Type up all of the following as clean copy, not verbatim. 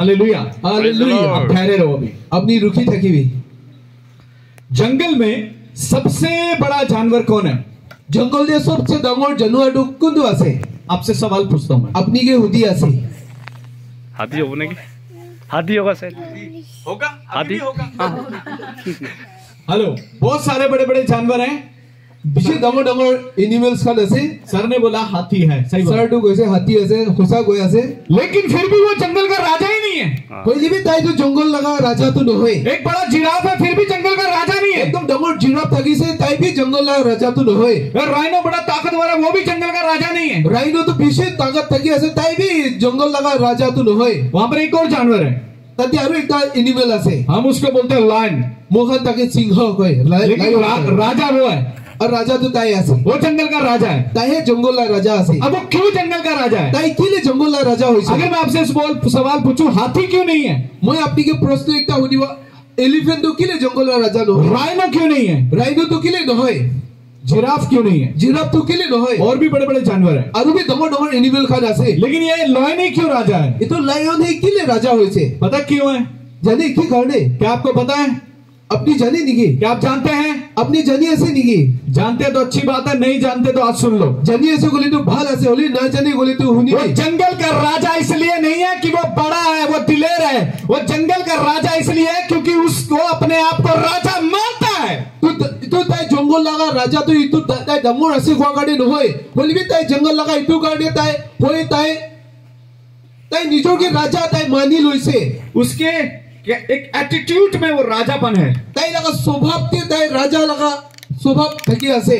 Hallelujah hallelujah. आप ठहरे रहो अभी, अपनी रुकी थकी हुई। जंगल में सबसे बड़ा जानवर कौन है? जंगल दे सबसे डांगर जानवर कोन आसे? आपसे सवाल पूछता हूं मैं। अपनी के हुदी आसे? हाथी होगा नहीं? हाथी होगा शायद, होगा, हाथी होगा। हेलो, बहुत सारे बड़े बड़े जानवर हैं। बिशे डांगर एनिमल्स का नसे? सर ने बोला हाथी है, सही बात। सर तो कैसे हाथी ऐसे खुशा कोई ऐसे? लेकिन फिर भी वो जंगल का राजा ही नहीं है। कोई भी ताई तो जंगल लगा राजा तो न होए। एक बड़ा जिराफ है, फिर भी जंगल का राजा नहीं है। एकदम डांगर जिराफ थकी से ताई भी जंगल लगा राजा तो न होए। राइनो बड़ा ताकतवर है, वो भी जंगल का राजा नहीं है। राइनो तो बिशे ताकत थकी ऐसे ताई भी जंगल लगा राजा तो न होए। वहां पर एक और जानवर है, तती आरो एक एनिमल आसे, हम उसको बोलते हैं लायन। मोहन ताके सिंह कोई लेकिन राजा वो है, और राजा तो ताई आसे, वो जंगल का राजा है। ताई जंगल ला राजा आसे। अब वो क्यों जंगल का राजा है? ताई किले जंगल ला राजा होइसे? अगर मैं आपसे सवाल पूछूं, हाथी क्यों नहीं है? मैं आपनी के प्रश्न एकता हुनिवा, एलिफेंट तो किले जंगल ला राजा नो? राइनो क्यों नहीं है? राइनो तो किले न होए? जिराफ क्यों नहीं है? जिराफ तो किले न होए? और भी बड़े बड़े जानवर हैं, आरो भी डांगर एनिमल खान आसे। लेकिन ये लायन ही क्यों राजा है? ये तो लायन है किले राजा होइसे? पता क्यों है? जाने की करने? क्या आपको पता है? अपनी जाने निगी? क्या आप जानते हैं? अपनी जानी ऐसे निगी? जानते तो अच्छी बात है, नहीं जानते तो आज सुन लो। जानी ऐसे बोले तो भाल ऐसे होली, ना जाने बोले तो हुनी। वो जंगल का राजा इसलिए नहीं है कि वो बड़ा है, वो दिलेर है। वो जंगल का राजा इसलिए है क्योंकि उसको अपने आप को राजा मानता है। तो ताई जंगल लगा राजा तो इतु ताई डांगर ऐसे हुआ गाड़ी न होए। बोली भी ताई जंगल लगा इतु गाड़ी ताई होए ताई ताई निजो के राजा ताई मानी लोइसे। उसके एक एटीट्यूड में वो राजापन है। ताई लगा स्वभाव ते ताई राजा लगा स्वभाव थकी आसे।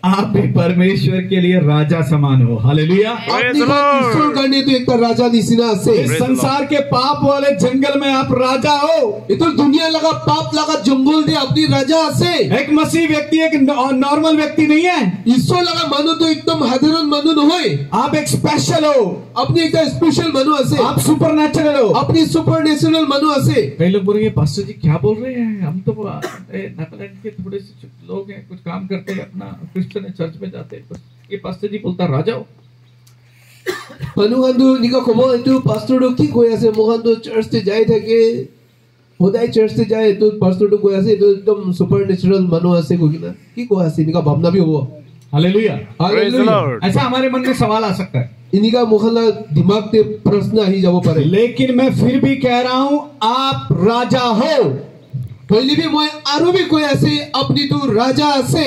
आप भी परमेश्वर के लिए राजा समान हो। हालेलुया। अपनी ईश्वर करने तो एक राजा निसिना से। इस संसार के पाप वाले जंगल में आप राजा हो। ये तो दुनिया लगा पाप लगा जंगल दे अपनी राजा से। एक मसीह व्यक्ति एक नॉर्मल व्यक्ति नहीं है। ईश्वर लगा मानो तो एकदम साधारण मानो न होए। आप एक स्पेशल हो, अपनी एक स्पेशल मानो असे। आप सुपर नेचुरल हो, अपनी सुपर नेचुरल मानो असे। कई लोग बोलेंगे पास्टर जी क्या बोल रहे हैं, हम तो नागालैंड के थोड़े से लोग हैं, कुछ काम करते हैं, अपना क्रिश्चियन चर्च में जाते हैं। ये पास्टर जी बोलता राजा हो। मनुगंधु निका खबर इतु पास्टर तो की कोई ऐसे मोहन चर्च से जाए थे के होदाई चर्च से जाए तो पास्टर तो कोई ऐसे तो एकदम सुपर नेचुरल मनो ऐसे कोई ना की कोई ऐसे निका भावना भी हुआ। Hallelujah hallelujah. ऐसा हमारे मन में सवाल आ सकता है, इनका मोहल्ला दिमाग ते प्रश्न ही जाओ पड़े। लेकिन मैं फिर भी कह रहा हूं आप राजा हो। पहले भी मैं आरो भी कोई ऐसे अपनी तो राजा से,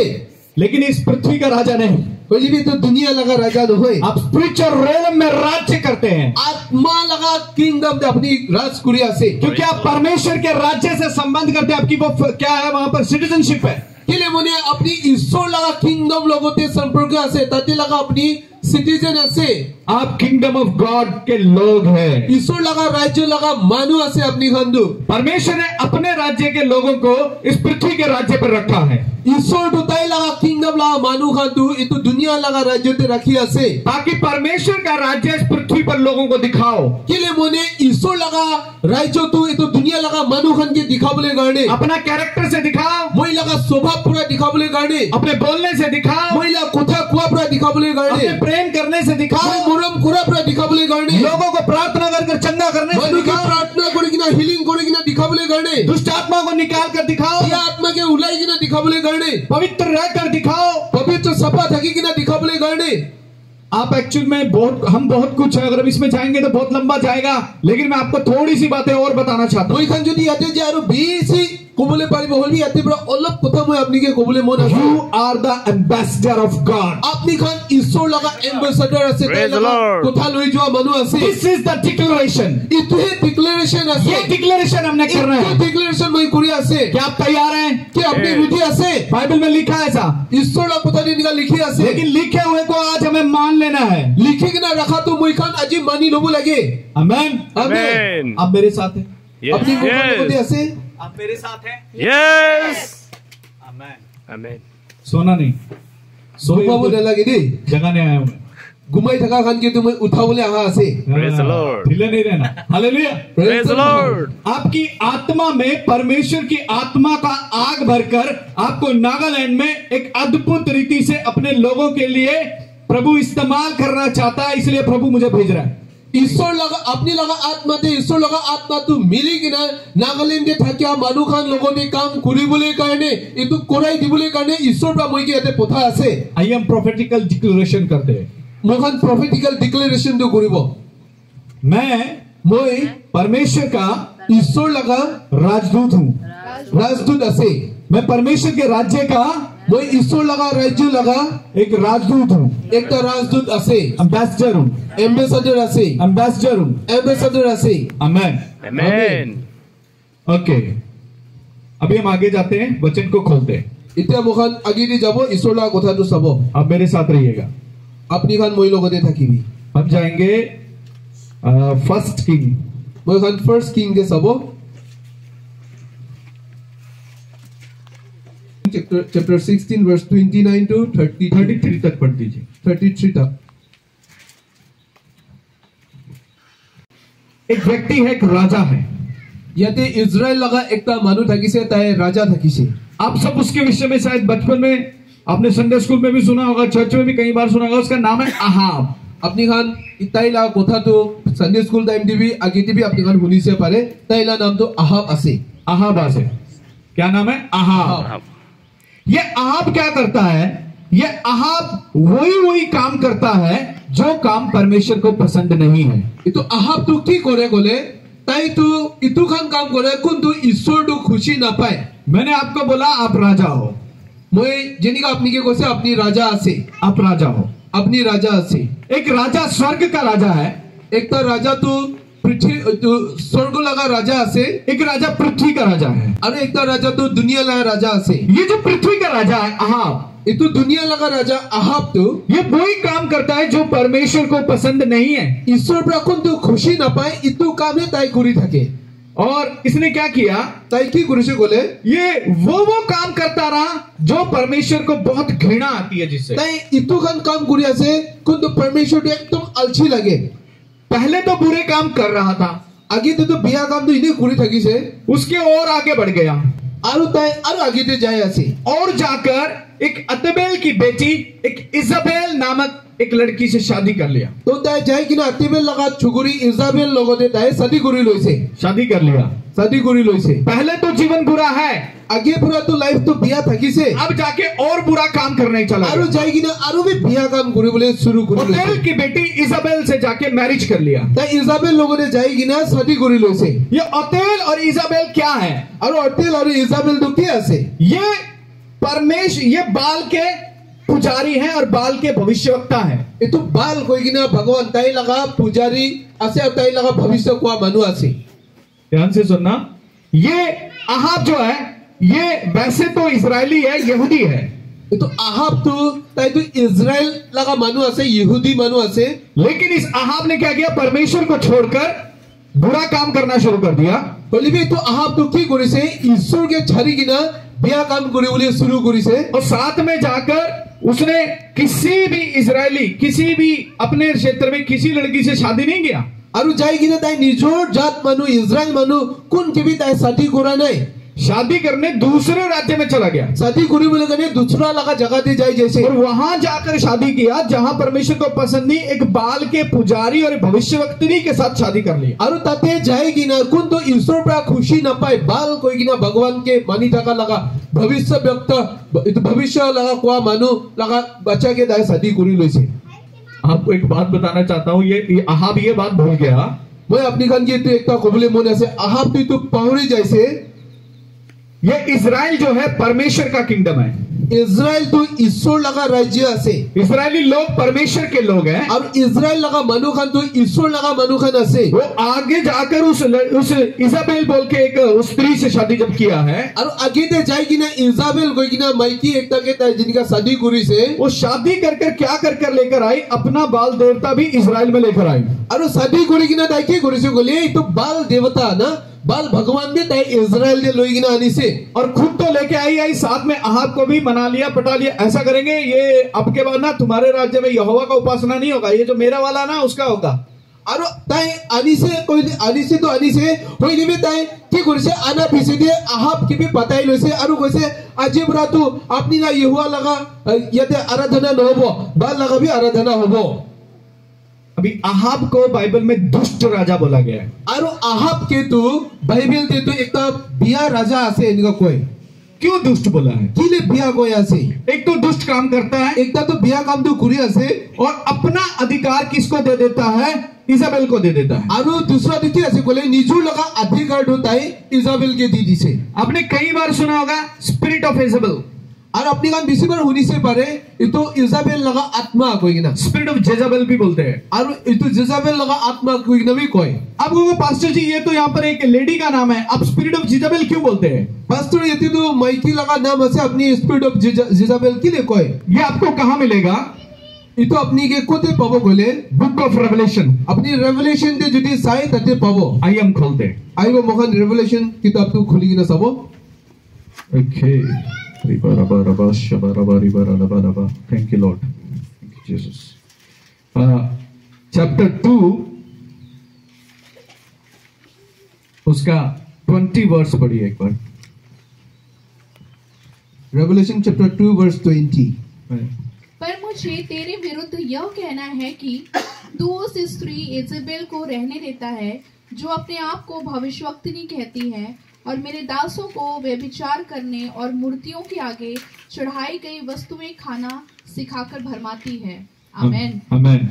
लेकिन इस पृथ्वी का राजा नहीं। पहले भी तो दुनिया लगा राजा न होए। आप स्पिरिचुअल रेलम में राज्य करते हैं। आत्मा लगा किंगडम दे अपनी राजकुरिया से, क्योंकि आप परमेश्वर के राज्य से संबंध करते हैं। आपकी वो क्या है, वहां पर सिटीजनशिप है। किले मुने अपनी ईश्वर लगा किंगडम लोगों ते संपर्क से ताते लगा अपनी सिटीजन से। आप किंगडम ऑफ गॉड के लोग हैं। ईश्वर लगा राज्य लगा मानु से अपनी खंडू। परमेश्वर ने अपने राज्य के लोगों को इस पृथ्वी के राज्य पर रखा है। ईश्वर दुताई लगा किंगडम लगा मानु खंडू इतो दुनिया लगा राज्य ते रखी से, ताकि परमेश्वर का राज्य इस पृथ्वी पर लोगों को दिखाओ। किले मुने ईश्वर लगा राज्य तो इतो दुनिया लगा मानु खंड के दिखाबले गाने। अपना कैरेक्टर से दिखाओ। मोई लगा स्वभाव पूरा दिखाबले गाने। अपने बोलने से दिखाओ। मोई लगा कोठा कुआ पूरा दिखाबले गाने। अपने प्रेम करने से दिखाओ। मुरम कुरा पूरा दिखाबले गाने। लोगों को प्रार्थना कर चंगा करने से दिखाओ। प्रार्थना करेगिना हीलिंग करेगिना दिखाबले गाने। दुष्ट आत्मा को निकाल कर दिखाओ। ये आत्मा के उलाईगिना दिखाबले गाने। पवित्र रहकर दिखाओ। पवित्र सफा थकीगिना दिखाबले गाने। आप एक्चुअल में हम बहुत कुछ है, अगर इसमें जाएंगे तो बहुत लंबा जाएगा, लेकिन मैं आपको थोड़ी सी बातें और बताना चाहता हूँ। You are the ambassador of God. This is the declaration. ये डिक्लेरेशन हमने करना है। क्या आप तैयार हैं? बाइबल में लिखा है ऐसा, लेकिन लिखे हुए को आज हमें मान लेना है। लिखे ना रखा तो मुई खान अजीब मानी लोगो लगे। आमेन आमेन। आप मेरे साथ हैं? अपनी ऐसे आप मेरे साथ हैं? यस आमेन आमेन। सोना नहीं, सोना लगे दी जगाने आया हूं मैं। घुमाई थका खान के तुम्हें उठावले आहा से। Praise the Lord. ढीले नहीं रहना। हालेलुया। Praise the Lord. आपकी आत्मा में परमेश्वर की आत्मा का आग भरकर आपको नागालैंड में एक अद्भुत रीति से अपने लोगों के लिए प्रभु इस्तेमाल करना चाहता है, इसलिए प्रभु मुझे भेज रहा है। ईश्वर लगा अपनी लगा आत्मा ते ईश्वर लगा आत्मा तू मिली कि ना नागालैंड के था क्या मानु खान लोगों ने काम कुरी बोले करने ये तो कोराई दी बोले करने ईश्वर का मोई के आते पोथा आसे आई एम प्रोफेटिकल डिक्लेरेशन करते मोहन प्रोफेटिकल डिक्लेरेशन तो करिबो मैं मोई परमेश्वर का ईश्वर लगा राजदूत हूँ राजदूत असे मैं परमेश्वर के राज्य का मोई ईश्वर लगा राज्य लगा एक राजदूत हूँ एक तो राजदूत असे एम्बेसडर हूँ एम्बेसडर असे एम्बेसडर हूँ एम्बेसडर असे आमेन ओके अभी हम आगे जाते हैं वचन को खोलते हैं इतना मोहन आगे दी जाबो ईश्वर लगा कोथा तो सबो अब मेरे साथ रहिएगा अपनी खान मोई लोगों ने थकी भी हम जाएंगे फर्स्ट किंग मोई खान फर्स्ट किंग के सबो chapter 16 verse 29 to 33 तक पढ़ दीजिए 33 तक एक व्यक्ति है एक राजा है यदि इज़राइल लगा एकता मानु थकी से ताए राजा थकी से आप सब उसके विषय में शायद बचपन में आपने संडे स्कूल में भी सुना होगा चर्च में भी कई बार सुना होगा उसका नाम है अहाब अपनी खान इताइला कोथा तो संडे स्कूल टाइम टीवी आगे टीवी अपनी खान हुनी से पारे ताइला नाम तो अहाब असे क्या नाम है अहाब ये अहाब क्या करता है ये अहाब वही काम करता है जो काम परमेश्वर को पसंद नहीं है ये तो अहाब तू की करे बोले ताई तू इतु खान काम करे कुन तू ईश्वर तो खुशी ना पाए मैंने आपको बोला आप राजा हो मोए जिनी का अपनी के कोसे अपनी राजा असे आप राजा हो अपनी राजा असे एक राजा स्वर्ग का राजा है एक तो राजा तू पृथ्वी स्वर्ग लगा राजा असे एक राजा पृथ्वी का राजा है अरे एक तो राजा तो दुनिया लगा राजा असे ये जो पृथ्वी का राजा है अहाब ये तो दुनिया लगा राजा अहाब तो ये वही काम करता है जो परमेश्वर को पसंद नहीं है ईश्वर प्रकुन तो खुशी ना पाए इतु काम है ताई कुरी थके और इसने क्या किया ताई की कुरी से बोले ये वो काम करता रहा जो परमेश्वर को बहुत घृणा आती है जिससे ताई इतु खान काम कुरिया से कुन तो परमेश्वर को एकदम अलछी लगे पहले तो बुरे काम कर रहा था आगे तो बिया काम तो इन्हें कुरी थकी से उसके और आगे बढ़ गया आरु आगे तो जाए ऐसे और जाकर एक अतबेल की बेटी एक इजाबेल नामक एक लड़की से शादी कर लिया तो ताई जाए कि ना अतबेल लगा छुगुरी इजाबेल लोगों ने ताई शादी कुरी लोई से शादी कर लिया शादी कुरी लोई से पहले तो जीवन बुरा है आगे पूरा तो लाइफ तो बिया थकी से अब जाके और बुरा काम करने चला आरु जाएगी ना आरु भी बिया काम कुरी बोले शुरू कुरी अतबेल की बेटी इजाबेल से जाके मैरिज कर लिया ताई इजाबेल लोगों ने जाएगी ना शादी कुरी लोई से ये अतबेल और इजाबेल क्या है और अतबेल और इजाबेल तो क्या से ये बाल के पुजारी हैं और बाल के भविष्यवक्ता हैं ये तो बाल कोई की ना भगवान ताई लगा पुजारी असे ताई लगा भविष्य को मनु असे ध्यान से सुनना ये अहाब जो है ये वैसे तो इजरायली है यहूदी है ये तो अहाब तो ताई तो इजराइल लगा मनु असे यहूदी मनु असे लेकिन इस अहाब ने क्या किया परमेश्वर को छोड़कर बुरा काम करना शुरू कर दिया बोली भी तो अहाब तो की करी से ईश्वर के छरी की ना बिया काम करी बोले शुरू करी से और साथ में जाकर उसने किसी भी इजरायली किसी भी अपने क्षेत्र में किसी लड़की से शादी नहीं किया और जाएगी ना ताई निजोर जात मनु इजराइल मनु कुन की भी ताई शादी करा नहीं शादी करने दूसरे राज्य में चला गया शादी कुरी बोले करने दूसरा लगा जगह दे जाए जैसे और वहां जाकर शादी किया जहां परमेश्वर को पसंद नहीं एक बाल के पुजारी और भविष्यवक्तनी के साथ शादी कर ली और ताते जाएगी ना कुन तो ईश्वर पर खुशी ना पाए बाल कोई की ना भगवान के मानी टका लगा भविष्य व्यक्त भविष्य लगा कुआ मानो लगा बच्चा के दाए शादी कुरी लो से आपको एक बात बताना चाहता हूँ ये अहाब ये बात भूल गया मैं अपनी खान की तो एक कबूले मोने से अहाब तो पहुंची जैसे ये इजराइल जो है परमेश्वर का किंगडम है इजराइल तो ईश्वर लगा राज्य से इजरायली लोग परमेश्वर के लोग हैं और इजराइल लगा मनु खान तो ईश्वर लगा मनु खान से वो आगे जाकर उस इजाबेल बोल के एक उस स्त्री से शादी जब किया है और आगे दे जाएगी ना इजाबेल कोई ना माइकी एकता के जिनका शादी कुरी से वो शादी कर क्या कर लेकर आई अपना बाल देवता भी इजराइल में लेकर आई और शादी कुरी की ना ताकि कुरी से बोले तो बाल देवता ना बाल भगवान ने ताई इजराइल ने लोई ना आनी से और खुद तो लेके आई साथ में अहाब को भी मना लिया पटा लिया ऐसा करेंगे ये अब के बाद ना तुम्हारे राज्य में यहोवा का उपासना नहीं होगा ये जो मेरा वाला ना उसका होगा और ताई आनी से कोई आनी से तो आनी से कोई नहीं ताई की कुरी से आना पीछे दिए अहाब की भी बताई लो से और कोई से अजीब रातु अपनी ना यहोवा लगा यदि आराधना न होबो बाल लगा भी आराधना होबो अभी अहाब को बाइबल में दुष्ट राजा बोला गया है। और अहाब के तो बाइबल के तो एक बिया राजा आसे इनका कोई क्यों दुष्ट बोला है? किले बिया कोई आसे एक तो दुष्ट काम करता है, एक तो बिया काम तो कुरी आसे, और अपना अधिकार किसको दे देता है? इजाबेल को दे देता है। और दूसरा देखिए ऐसे बोले निजू लगा अधिकार होता है इजाबेल के दीदी से। आपने कई बार सुना होगा स्पिरिट ऑफ इजाबेल, और अपनी काम बीसी बार होनी से पारे ये तो इजाबेल लगा आत्मा कोई ना, स्पिरिट ऑफ जेजाबेल भी बोलते हैं, और ये तो जेजाबेल लगा आत्मा कोई ना भी कोई। अब वो पास्टर जी ये तो यहाँ पर एक लेडी का नाम है, आप स्पिरिट ऑफ जेजाबेल क्यों बोलते हैं? पास्टर ये तो माइकी लगा नाम है अपनी स्पिरिट ऑफ जेजाबेल के लिए कोई। ये आपको कहाँ मिलेगा? ये तो अपनी के कोते पावो बोले बुक ऑफ रेवलेशन, अपनी रेवलेशन दे जुदी साई तते पावो। आई हम खोलते आई वो मोहन रेवलेशन किताब तो खुली ना सबो। Okay, thank you Lord, thank you Jesus. Chapter 2 उसका 20 वर्स पढ़िए एक बार। Revelation chapter 2 verse 20। पर मुझे तेरे विरुद्ध यह कहना है कि तू उस स्त्री इजेबेल को रहने देता है जो अपने आप को भविष्यवक्तिनी कहती है और मेरे दासों को व्यभिचार करने और मूर्तियों के आगे चढ़ाई गई वस्तुएं खाना सिखाकर भरमाती है। आमेन, आमेन।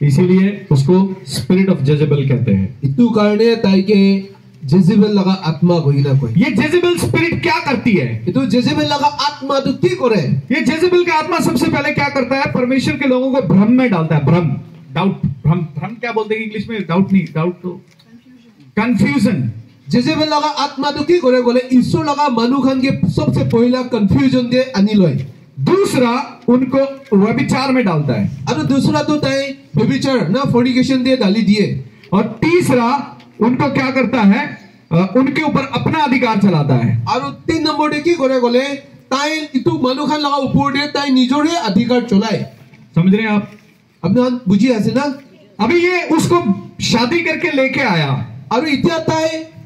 इसीलिए उसको स्पिरिट ऑफ जेजेबेल कहते हैं। इतु कारणे ताई के जेजेबेल लगा आत्मा कोई ना कोई। ये जेजेबेल स्पिरिट क्या करती है? ये तो जेजेबेल लगा आत्मा तो की करे? ये जेजेबेल का आत्मा सबसे पहले क्या करता है? परमेश्वर के लोगों को भ्रम में डालता है। भ्रम, डाउट, भ्रम क्या बोलते हैं इंग्लिश में? डाउट नहीं, डाउट तो कंफ्यूजन। जेजेबेल लगा आत्मा तो की करे बोले ईश्वर लगा मानु खान के सबसे पहला कंफ्यूजन दे अनी लय। दूसरा उनको व्यभिचार में डालता है, और दूसरा तो तय व्यभिचार ना फोर्निकेशन दे डाली दिए। और तीसरा उनको क्या करता है? उनके ऊपर अपना अधिकार चलाता है। और 3 नंबर दे की करे बोले ताई इतु मानु खान लगा ऊपर दे ताई निजोरे अधिकार चलाए। समझ रहे हैं आप? अपने बुझी ऐसे ना। अभी ये उसको शादी करके लेके आया और इतना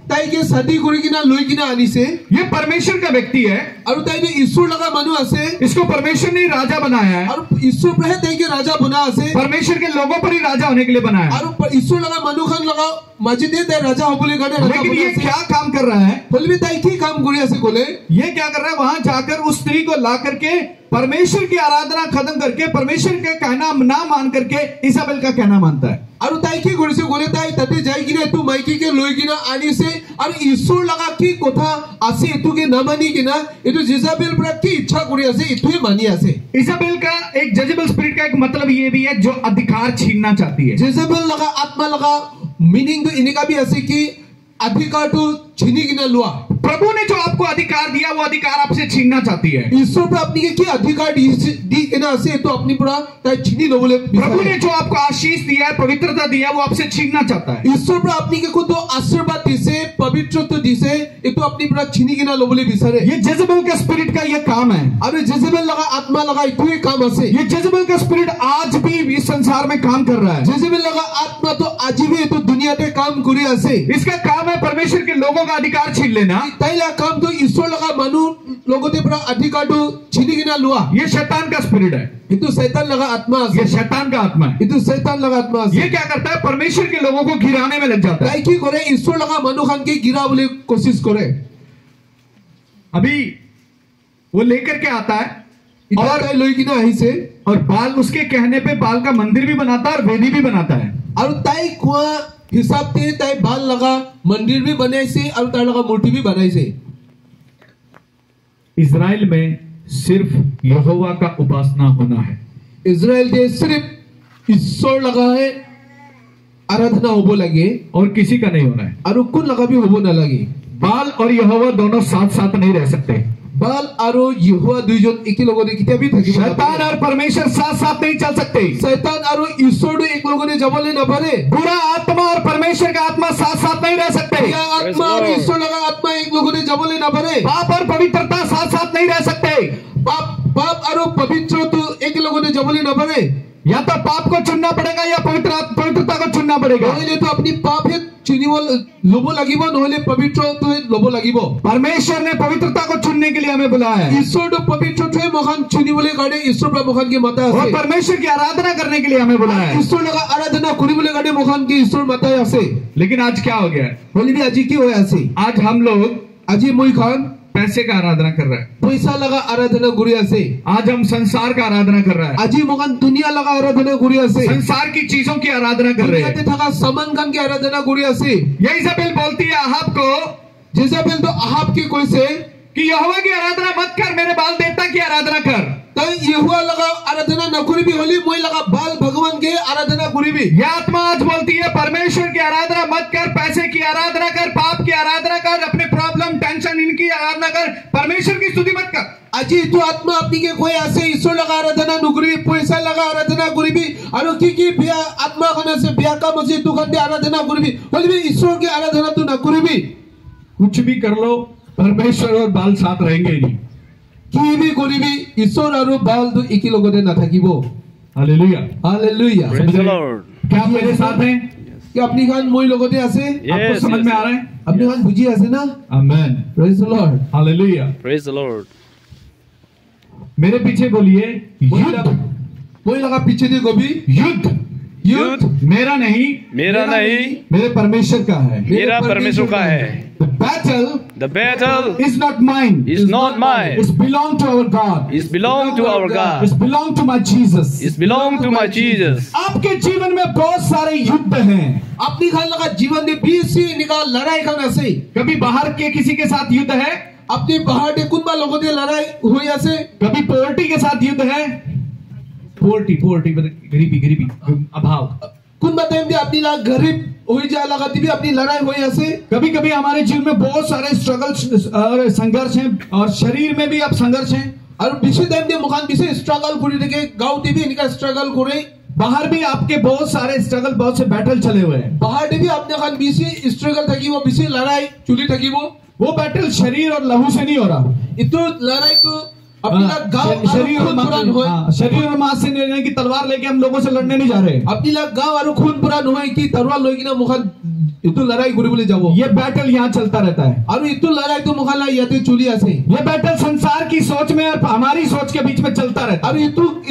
ताई के शादी करेगी ना लोई की ना आनी से ये परमेश्वर का व्यक्ति है और ताई ने ईश्वर लगा मानु आसे, इसको परमेश्वर ने राजा बनाया है और ईश्वर पे ताई के राजा बना आसे, परमेश्वर के लोगों पर ही राजा होने के लिए बनाया है। और ईश्वर लगा मानु खान लगा मस्जिद दे राजा हो बोले गाने। लेकिन ये क्या काम कर रहा है? बोले भी ताई की काम करे ऐसे बोले ये क्या कर रहा है? वहां जाकर उस स्त्री को ला करके परमेश्वर की आराधना खत्म करके परमेश्वर का कहना ना मान करके इसाबेल का कहना मानता है। और ताई की गुण से बोले ताई तते जाएगी ना तू माइकी के लोई की ना आनी से और ईश्वर लगा की कोथा आसे तू के ना मानी की ना ये तो जेजाबेल पर की इच्छा करे ऐसे इतु मानी ऐसे। इसाबेल का एक जेजेबेल स्पिरिट का एक मतलब ये भी है जो अधिकार छीनना चाहती है। जेजेबेल लगा आत्मा लगा मीनिंग तो इन्हीं का भी ऐसे कि अधिकार तो छीनी की ना लुआ। प्रभु ने जो आपको अधिकार दिया वो अधिकार आपसे छीनना चाहती है। ईश्वर पर अपनी के अधिकार दी के ना से तो अपनी पूरा ताई छीनी लो बोले। प्रभु ने जो आपको आशीष दिया है, पवित्रता दिया है, वो आपसे छीनना चाहता है। ईश्वर पर अपनी के को तो आशीर्वाद दिसे, पवित्रता दिसे, ये तो अपनी पूरा छीनी के ना लो बोले बिसरे। ये जेजेबेल का स्पिरिट का ये काम है। अरे जेजेबेल लगा आत्मा लगा इतने काम ऐसे। ये जेजेबेल का स्पिरिट आज भी इस संसार में काम कर रहा है। जेजेबेल लगा आत्मा तो आज भी तो दुनिया पे काम करे ऐसे। इसका काम है परमेश्वर के लोगों का अधिकार छीन लेना। ताइला काम तो ईश्वर लगा मानु लोगों ते पूरा अधिकार तो छीनी के ना लुआ। ये शैतान का स्पिरिट है। ये तो शैतान लगा आत्मा है। ये शैतान का आत्मा है। ये तो शैतान लगा आत्मा है। ये क्या करता है? परमेश्वर के लोगों को गिराने में लग जाता है। ताई की करे ईश्वर लगा मानु खान के गिरा बोले कोशिश करे। अभी वो लेकर के आता है और लोई की ना आई से और बाल उसके कहने पे बाल का मंदिर भी बनाता है और वेदी भी बनाता है। और ताई कुआ हिसाब ते ताई बाल लगा मंदिर भी बनाए से और ताई लगा मूर्ति भी बनाई से। इजराइल में सिर्फ यहोवा का उपासना होना है। इजराइल के सिर्फ ईश्वर लगा है आराधना होबो लगे और किसी का नहीं होना है। और कुन लगा भी होबो ना लगे। बाल और यहोवा दोनों साथ साथ नहीं रह सकते। बाल और यहोवा दुईजन एक ही लोगों ने कितना भी थकी। शैतान और परमेश्वर साथ साथ नहीं चल सकते। शैतान और ईश्वर एक लोगों ने जबल ले न भरे। बुरा आत्मा और परमेश्वर का आत्मा साथ साथ नहीं रह सकते। या आत्मा और ईश्वर लगा आत्मा एक लोगों ने जबल ले न भरे। पाप और पवित्रता साथ साथ नहीं रह सकते। पाप और पवित्र तो एक लोगों ने जबल ले न भरे। या तो पाप को चुनना पड़ेगा या पवित्रता को चुनना मांगना पड़ेगा। নহলে তো আপনি পাপে চিনিব লব লাগিব, নহলে পবিত্ৰটো লব লাগিব। परमेश्वर ने पवित्रता को चुनने के लिए हमें बुलाया है ঈশ্বৰটো পবিত্ৰটোৱে মহান চিনিবলৈ কাৰণে ঈশ্বৰ পৰা মহান কি মাতা और আছে। परमेश्वर की आराधना करने के लिए हमें बुलाया है। ঈশ্বৰ লগা আৰাধনা কৰিবলৈ কাৰণে মহান কি ঈশ্বৰ মাতাই আছে। लेकिन आज क्या हो गया है? হলিবি আজি কি হৈ আছে? आज हम लोग আজি মই খান पैसे का आराधना कर रहे हैं। পইচা লগা আৰাধনা কৰি আছে। आज हम संसार का आराधना कर रहे हैं। আজি মহান দুনিয়া লগা আৰাধনা কৰি আছে। संसार की चीजों की आराधना कर रहे দুনিয়াতে हैं। থকা সামান খান কি আৰাধনা কৰি আছে। ये इज़ाबेल बोलती है अहाब को जेजेबेल तो अहाब की কৈছে कि यहोवा की आराधना मत कर, मेरे बाल देवता की आराधना कर। তই ইহুৱা লগা আৰাধনা নকৰিবি, হলি মই লগা বাল ভগৱান के आराधना কৰিবি। यह आत्मा आज बोलती है परमेश्वर की आराधना मत कर, पैसे की आराधना कर, पाप की आराधना कर, अपने प्रॉब्लम टेंशन इनकी आराधना कर, परमेश्वर की स्तुति मत कर। আজি তো আত্মা আপনিকে কৈ আছে ঈশ্বৰ লগা আৰাধনা নকৰিবি, পইচা লগা আৰাধনা কৰিবি, আৰু কি বিয়া আত্মা খন আছে বিয়া কাম আছে দুখন দি আৰাধনা কৰিবি, হলি ঈশ্বৰ की आराधना তো নকৰিবি। कुछ भी कर लो, परमेश्वर और बाल साथ रहेंगे ही नहीं। কি বি কৰিবি ঈশ্বৰ আৰু বাল তো একি লগতে নাথাকিব। Hallelujah. Hallelujah. Praise the Lord. क्या आप मेरे साथ हैं? কি আপনি খান মই লগতে আছে? आपको Yes, समझ yes, में आ रहा है? আপনি খান বুঝি আছে না? Amen. Praise the Lord. Hallelujah. Praise the Lord. मेरे पीछे बोलिए युद्ध। মই লগা পিছে দি গবি युद्ध युद्ध मेरा नहीं, मेरा नहीं, मेरे परमेश्वर का है। मेरा परमेश्वर का है। The battle The battle is not mine. is not mine. It's belong to our God. It belong to our God. It's belong to my Jesus. It belong to my Jesus. आपके जीवन में बहुत सारे युद्ध हैं। আপনি খান লগা জীবন দি বিসি নিকা লড়াই খান আছে। कभी बाहर के किसी के साथ युद्ध है, আপনি বাহার দে কোনবা লগতে লড়াই হৈ আছে। कभी पोवर्टी के साथ युद्ध है। पोवर्टी गरीबी अभाव। কোনবা টাইম দি আপনি লা গरीब হৈ যা লগা দিবি আপনি লড়াই হৈ আছে। कभी कभी हमारे जीवन में बहुत सारे स्ट्रगल्स और संघर्ष हैं, और शरीर में भी अब संघर्ष हैं। আৰু বিশে টাইম দি মুখান বিশে স্ট্রাগল কৰি থাকে, গাঁও দিবি নিকা স্ট্রাগল কৰে। बाहर भी आपके बहुत सारे स्ट्रगल, बहुत से बैटल चले हुए हैं। বাহার দিবি আপনি খান বিশে স্ট্রাগল থাকিব, বিশে লড়াই চলি থাকিব। वो बैटल शरीर और लहू से नहीं हो रहा। ইতো লড়াই তো अपनी ला गांव शरीर और मांस से नहीं, की तलवार लेके हम लोगों से लड़ने नहीं जा रहे। अपनी ला गांव और खून पूरा নহয় की तलवार লৈ কিনা মুখান ইতো লড়াই কৰিবলৈ যাব। ये बैटल यहाँ चलता रहता है। और इतो लड़ाई तो मुखाला याते चली আছে। ये बैटल संसार की सोच में और हमारी सोच के बीच में चलता रहता है। और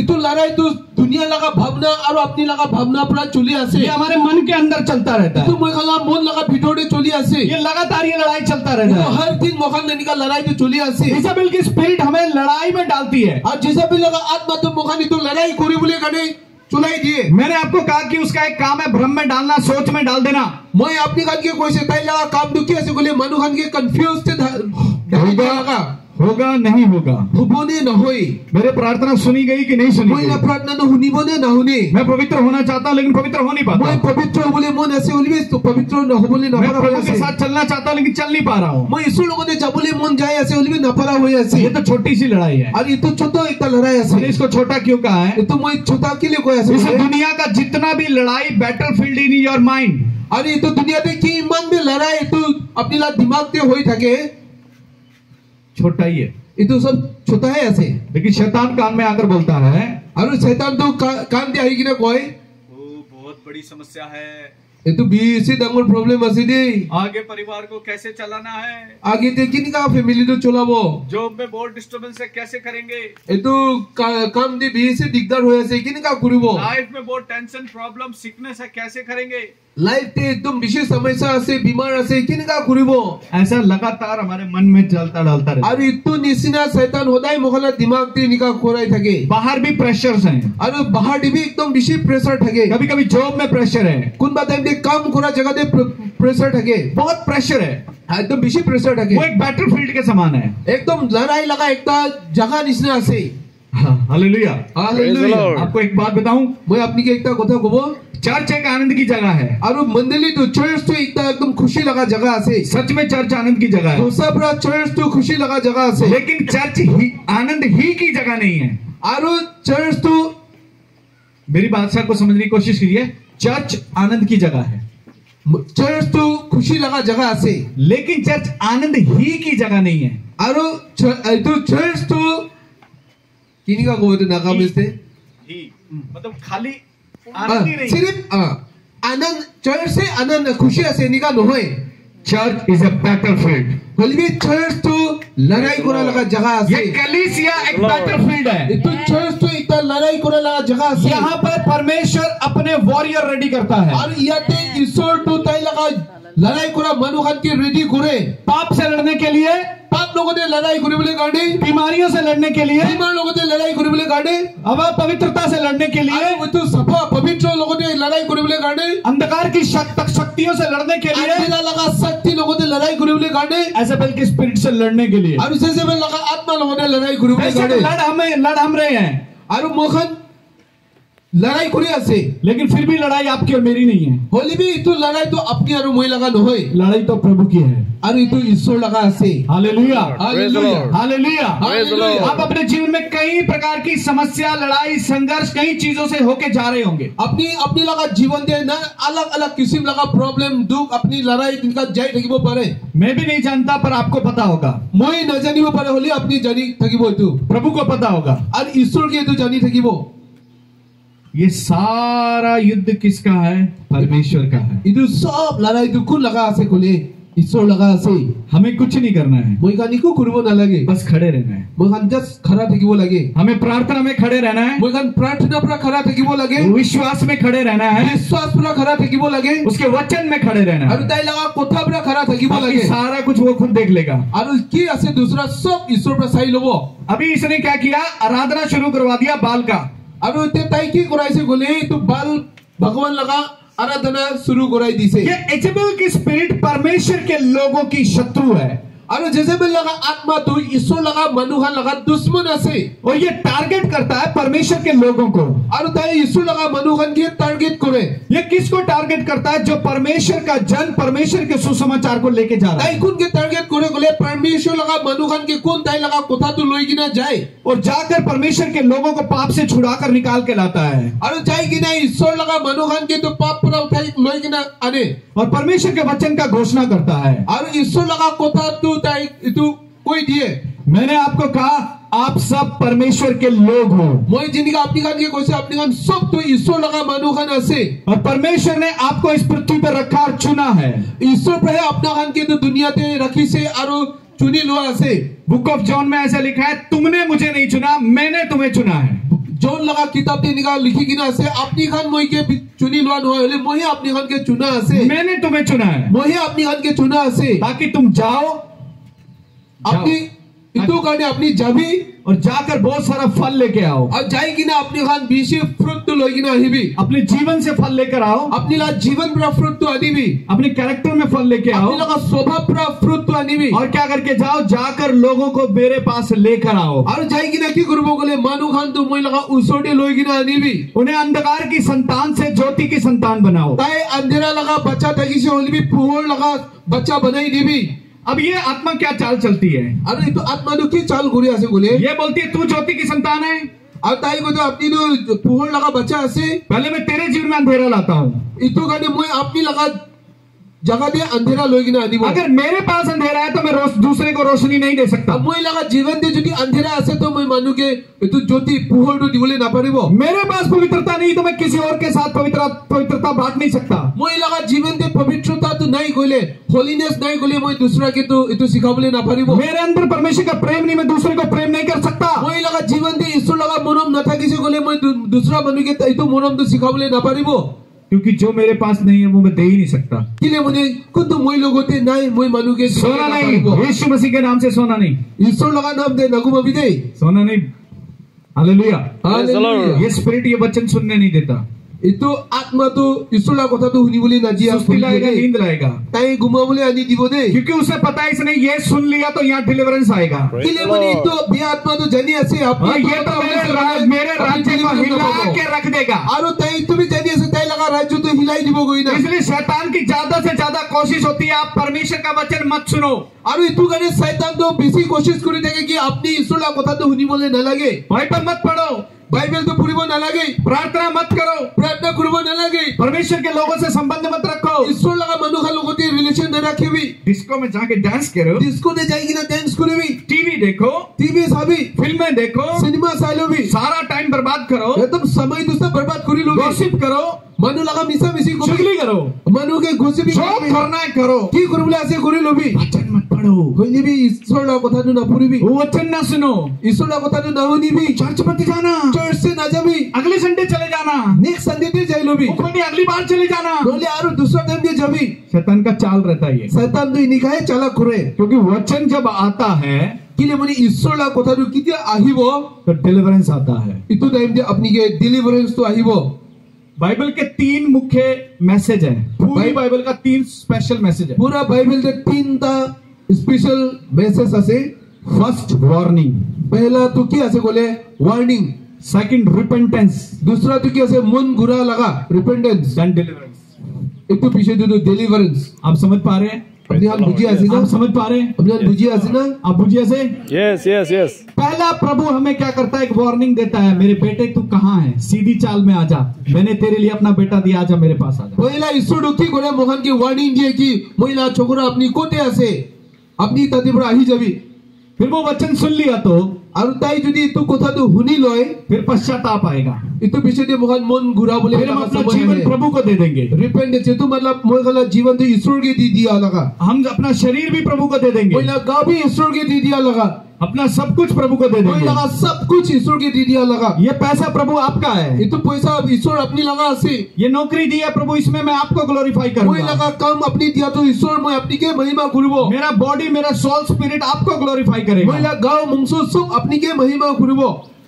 इतो लड़ाई तो दुनिया लगा भावना और अपनी लगा भावना पूरा चली আছে। ये हमारे मन के अंदर चलता रहता है। तो मुखाला मन लगा भितरे चली আছে। ये लगातार ये लड़ाई चलता रहता है। हर दिन मुखान ने निका लड़ाई तो चली আছে। इज़ाबेल की स्पिरिट हमें लड़ाई में डालती है। और जेज़ाबेल लगा आत्मा तो मुखान तो लड़ाई কৰিবলৈ কাৰণে चुलाई दिए। मैंने आपको कहा कि उसका एक काम है भ्रम में डालना, सोच में डाल देना। मैं अपनी खान के कोई से ताई लगा काम दुखी ऐसे बोले मनु खान के कंफ्यूज थे लगा होगा नहीं होगा, हुबोने न होई। मेरे प्रार्थना सुनी गई कि नहीं सुनी मैं गई? प्रार्थना न हुनी बोने न हुनी। मैं पवित्र होना चाहता हूँ लेकिन पवित्र हो नहीं पाता। मैं पवित्र बोले मन ऐसे होली तो पवित्र न हो बोले न मैं परा प्रभु के होई। साथ चलना चाहता हूँ लेकिन चल नहीं पा रहा हूँ। मैं ईश्वर लोगों ने जब बोले मन जाए ऐसे होली न परा होई ऐसे। ये तो छोटी सी लड़ाई है। और ये तो छोटा एक लड़ाई मैंने ऐसे। इसको छोटा क्यों कहा है? ये तो मैं छोटा के लिए कोई ऐसे इस बोले। दुनिया का जितना भी लड़ाई battle field in your mind, और ये तो दुनिया में की मन में लड़ाई तो अपनी ला दिमाग पे होई थके, छोटा ही है। ये तो सब छोटा है ऐसे। लेकिन शैतान कान में आकर बोलता है, और शैतान तो कान दे आएगी ना कोई। वो बहुत बड़ी समस्या है। ये तो बीसी दंगल प्रॉब्लम ऐसे दे। आगे परिवार को कैसे चलाना है, आगे देखिए का फैमिली तो चला वो। जॉब में बहुत डिस्टर्बेंस है, कैसे करेंगे, ये तो काम दे बीसी दिक्कत हो ऐसे किन का करूबो। लाइफ में बहुत टेंशन प्रॉब्लम सिकनेस है, कैसे करेंगे। लाइफ ते एकदम विशेष समस्या से बीमार ऐसे किन का करूबो। ऐसा लगातार हमारे मन में चलता डालता रहता है। और इतो निसिना शैतान होदाई मोहला दिमाग ते निका कोराई थके। बाहर भी प्रेशर्स हैं। और बाहर भी एकदम विशेष प्रेशर थके। कभी कभी जॉब में प्रेशर है, कुन बात है काम कोरा जगह दे प्रेशर थके। बहुत प्रेशर है। एकदम विशेष प्रेशर थके। वो एक बैटल फील्ड के समान है। एकदम लड़ाई लगा एकता जगह निसिना से। हालेलुया। हालेलुया। आपको एक बात बताऊं, मैं अपनी के एकता कथा कहबो। चर्च एक आनंद की जगह है। और मंदिर तो चर्च तो एकदम खुशी लगा जगह से। सच में चर्च आनंद की जगह है। दूसरा पूरा चर्च तो खुशी लगा जगह से। लेकिन चर्च ही आनंद ही की जगह नहीं है। और चर्च तो मेरी बादशाह को समझने की कोशिश कीजिए, चर्च आनंद की जगह है। चर्च तो खुशी लगा जगह से। लेकिन चर्च आनंद ही की जगह नहीं है। और तो चर्च तो किन्हीं का कोई तो नाकाम इससे ही मतलब खाली आनंद ही नहीं, सिर्फ आनंद चर्च से आनंद खुशी আছে এনেকা নহয় Church is a battlefield. হলিবি চার্চ তো লড়াই করা লাগা জায়গা আছে ये कलीसिया एक battlefield है। तो चर्च तो इतना लड़ाई करा लगा जगह আছে यहाँ पर परमेश्वर अपने वॉरियर रेडी करता है और ইয়াতে ঈশ্বর তো তাই লাগা लड़ाई करा मनुखन रेडी करे पाप से लड़ने के लिए, पाप लोगों ने लड़ाई करे बोले गाड़ी बीमारियों से लड़ने के लिए, बीमार लोगों ने लड़ाई करे बोले गाड़ी अब पवित्रता से लड़ने के लिए, वो तो सफा पवित्र लोगों ने लड़ाई करे बोले गाड़ी अंधकार की शक्तियों से लड़ने के लिए, अंधेरा लगा शक्ति लोगों ने लड़ाई करे बोले गाड़ी एजेबेल की स्पिरिट से लड़ने के लिए। और इसे से लगा आत्मा लोगों ने लड़ाई करे बोले गाड़ी लड़ हम रहे हैं और मोहन लड़ाई करे আছে लेकिन फिर भी लड़ाई आपकी और मेरी नहीं है। होली भी तो लड़ाई तो अपनी और মই लगा নহয় लड़ाई तो प्रभु की है और ये तो ईश्वर लगा আছে हालेलुया हालेलुया हालेलुया। हालेलुया। आप अपने जीवन में कई प्रकार की समस्या, लड़ाई, संघर्ष कई चीजों से होके जा रहे होंगे। अपनी अपनी लगा जीवन दे ना अलग अलग किस्म लगा प्रॉब्लम दुख अपनी लड़ाई इनका जाई থাকিব পারে। मैं भी नहीं जानता पर आपको पता होगा, মই না জানিব পারে হলি আপনি জানি থাকিব এটো प्रभु को पता होगा। और ईश्वर के तो जानी থাকিব। ये सारा युद्ध किसका है? परमेश्वर का है। इदु सब लड़ाई तो कुल लगा আছে কোলে ईश्वर लगा আছে। हमें कुछ नहीं करना है, মই কানি को করব না লাগে, बस खड़े रहना है। মই কান জাস্ট खड़ा থাকিব লাগে। हमें प्रार्थना में खड़े रहना है, মই কান प्रार्थना पर खड़ा থাকিব লাগে, विश्वास में खड़े रहना है, विश्वास पर खड़ा থাকিব লাগে, उसके वचन में खड़े रहना और है। তাই লাগা কথা पर खड़ा থাকিব बाकी লাগে। सारा कुछ वो खुद देख लेगा। और की আছে दूसरा सब ईश्वर पर सही लबो। अभी इसने क्या किया? आराधना शुरू करवा दिया बाल का। अब ते ताई की कराइसे गोले तो बाल भगवान लगा आराधना शुरू कराई दिसे। ये एजेबेल की स्पिरिट परमेश्वर के लोगों की शत्रु है और जेजेबेल लगा आत्मा तो ईश्वर लगा मनुखन लगा दुश्मन আছে और ये टारगेट करता है परमेश्वर के लोगों को। और ताई ईश्वर लगा मनुखन के टारगेट करे। ये किसको टारगेट करता है? जो परमेश्वर का जन, परमेश्वर के सुसमाचार को लेके जा रहा है। ताई कौन के टारगेट करे गोले परमेश्वर लगा मनुखन के कौन ताई लगा कोथा तो लोई किना जाए और जाकर परमेश्वर के लोगों को पाप से छुड़ाकर निकाल के लाता है और जाए कि ना ईश्वर लगा मनुखन के तो पाप पर उठाई लोई किना आने और परमेश्वर के वचन का घोषणा करता है। और ईश्वर लगा कोथा तो ताई तू कोई दिए। मैंने आपको कहा आप सब परमेश्वर के लोग हो। মই जिनका अपनी खान के कोसे अपनी खान सब तो ईश्वर लगा मनुखन আছে और परमेश्वर ने आपको इस पृथ्वी पर रखा और चुना है। ईश्वर पर अपना खान के तो दुनिया ते रखी से और चुनी लोआ আছে। बुक ऑफ जॉन में ऐसा लिखा है, तुमने मुझे नहीं चुना, मैंने तुम्हें चुना है। जॉन लगा किताब ते निकाल लिखी किना আছে अपनी खान মই के चुनी लोआ নহয় হলে মই अपनी खान के चुना আছে। मैंने तुम्हें चुना है, মই अपनी खान के चुना আছে। बाकी तुम जाओ अपनी इतो काने अपनी जाबी और जाकर बहुत सारा फल लेके आओ। और जाए कि ना अपनी खान बीसी फ्रूट तो लोगी ना हिबी अपने जीवन से फल लेकर आओ, अपनी ला जीवन पर फ्रूट तो आनी भी अपने कैरेक्टर में फल लेके आओ अपनी लगा स्वभाव पर फ्रूट तो आनी भी और क्या करके जाओ? जाकर लोगों को मेरे पास लेकर आओ और जाए कि ना की गुरुबो गोले मानु खान तो moi लगा उसोटे लोगी ना आनी भी उन्हें अंधकार की संतान से ज्योति की संतान बनाओ। ताई अंधेरा लगा बच्चा तकी से होली भी पुहोर लगा बच्चा बनाई दी भी। अब ये आत्मा क्या चाल चलती है? अरे तो आत्मा तो की चाल गुरी आसे गोले ये बोलती है तू ज्योति की संतान है, और ताई को तो अपनी तो पुहोर लगा बच्चा आसे पहले मैं तेरे जीवन में अंधेरा लाता हूँ। इतो काने moi अपनी लगा जगह दे अंधेरा लोगी ना आनी वो। अगर मेरे पास अंधेरा है तो मैं दूसरे को रोशनी नहीं दे सकता। अब moi लगा जीवन दे जो अंधेरा आसे तो मैं मानू के तो ज्योति पुहोर तो दिवले ना परिबो। मेरे पास पवित्रता नहीं तो मैं किसी और के साथ पवित्रता बांट नहीं सकता। moi लगा जीवन दे पवित्रता तो नहीं गोले होलीनेस नहीं गोले moi दूसरा के तो इतो सिखाबले ना परिबो। मेरे अंदर परमेश्वर का प्रेम नहीं, मैं दूसरे को प्रेम नहीं कर सकता। moi लगा जीवन दे ईश्वर लगा मनोम न था किसी गोले moi दूसरा मानू के इतो मनोम तो सिखाबले ना परिबो, क्योंकि जो मेरे पास नहीं है वो मैं दे ही नहीं सकता। किले मुझे कुछ moi लोगों ते नहीं moi मानू के सोना नहीं, यीशु मसीह के नाम से सोना नहीं, ईश्वर लगा नाम दे नगु मबी दे सोना नहीं। हालेलुया। हालेलुया। ये स्पिरिट ये वचन सुनने नहीं देता। इतो आत्मा तो ईश्वर लगा कोथा तो हुनी बोले ना जिया सुस्ती लाएगा, नींद लाएगा, ताई गुमा बोले आनी दिबो दे क्योंकि उसे पता है इसने ये सुन लिया तो यहाँ डिलीवरेंस आएगा। किले मुझे तो बे आत्मा तो जानी ऐसे हाँ, ये तो मेरे राज्य को हिला के रख देगा। और ताई तो भी जानी ऐसे ताई लगा राज्य तो हिलाई दिबो कोई ना। इसलिए शैतान की ज्यादा से ज्यादा कोशिश होती है आप परमेश्वर का वचन मत सुनो। और इतु करे शैतान तो बेसी कोशिश करे देखे कि अपनी ईश्वर लगा कोथा तो हुनी बोले ना लगे, बाइबल मत पढ़ो, बाइबल तो पूरी ना लगे, प्रार्थना मत करो, प्रार्थना करबो ना लगे, परमेश्वर के लोगों से संबंध मत रखो, ईश्वर लगा मनुखा लोगों के रिलेशन न रखे भी, डिस्को में जाके डांस करो, डिस्को ने जाएगी ना डांस करे भी, टीवी देखो, टीवी साबी, फिल्में देखो, सिनेमा सालो भी, सारा टाइम बर्बाद करो, एकदम समय दूसरा बर्बाद करी लो, गॉसिप करो, মানুহ লগা মিছা মিছি चुगली करो, মানুহকে গছিবি जो करना है करो, কি কৰিবলৈ আছে কৰি লবি वचन मत पढ़ो, শুনিবি ঈশ্বৰৰ কথাটো নপঢ়িবি वचन ना सुनो, ঈশ্বৰৰ কথাটো নুশুনিবি चर्च मत जाना, চাৰ্চে নাযাবি अगले संडे चले जाना, নেক্সট সানডেতে যাই লবি कोई अगली बार चले जाना। নহলে আৰু দুসরা টাইম দিয়ে যাবি शैतान का चाल रहता है ये, শয়তান তো ইনিকাহে চালাক কৰে क्योंकि वचन जब आता है কিলে মানে ঈশ্বৰৰ কথাটো কেতিয়া আহিব तो डिलीवरेंस आता है। ইটো টাইম দিয়ে আপনিকে ডেলিভারেন্সটো আহিব बाइबल के 3 मुख्य मैसेज है, पूरी बाइबल का 3 स्पेशल मैसेज है। পুরা বাইবেলতে তিনটা স্পেশাল মেসেজ আছে फर्स्ट वार्निंग, पहला तो কি আছে বলে ওয়ার্নিং सेकंड रिपेंटेंस, दूसरा तो কি আছে মন ঘুরা লাগা রিপেন্টেন্স देन डिलीवरेंस। একটু পিছে দিও ডেলিভারেন্স आप समझ पा रहे हैं? আপনি হাল বুঝি আছে না आप समझ पा रहे हैं? আপনি হাল বুঝি আছে না आप बुझिए से यस यस यस। पहला प्रभु हमें क्या करता है, एक वार्निंग देता है, मेरे बेटे तू कहाँ है, सीधी चाल में आजा, मैंने तेरे लिए अपना बेटा दिया, आजा मेरे पास आजा। পয়লা ঈশ্বর কি করে মোহনকে ওয়ার্নিং দিয়ে কি মহিলা ছোকরা আপনি কোটে আছে আপনি তাতে পর আহি যাবি फिर वो वचन सुन लिया तो আৰু তাই যদি তো কথাটো শুনি লয় फिर पश्चाताप आएगा, ইটো পিছে দিয়ে মোহন মন ঘুরাবলে फिर हम अपना जीवन प्रभु को दे देंगे, রিপেন্টেন্স তো मतलब মই গলা জীবন তো ঈশ্বরকে দি দিয়া লাগা हम अपना शरीर भी प्रभु को दे देंगे, মহিলা গা भी ঈশ্বরকে দি দিয়া লাগা अपना सब कुछ प्रभु को दे মই देंगे। লাগা সব कुछ ঈশ্বরকে দি দিয়া লাগা ये पैसा प्रभु आपका है, ইটো পয়সা ঈশ্বর আপনি লাগা আছে ये नौकरी दी है प्रभु, इसमें मैं आपको ग्लोरीफाई মই करूंगा, লাগা কাম আপনি দিয়া তো ঈশ্বর মই আপনিকে মহিমা করব मेरा बॉडी मेरा सोल स्पिरिट आपको ग्लोरीफाई करेगा, মহিলা গাও মংস সব আপনিকে মহিমা করব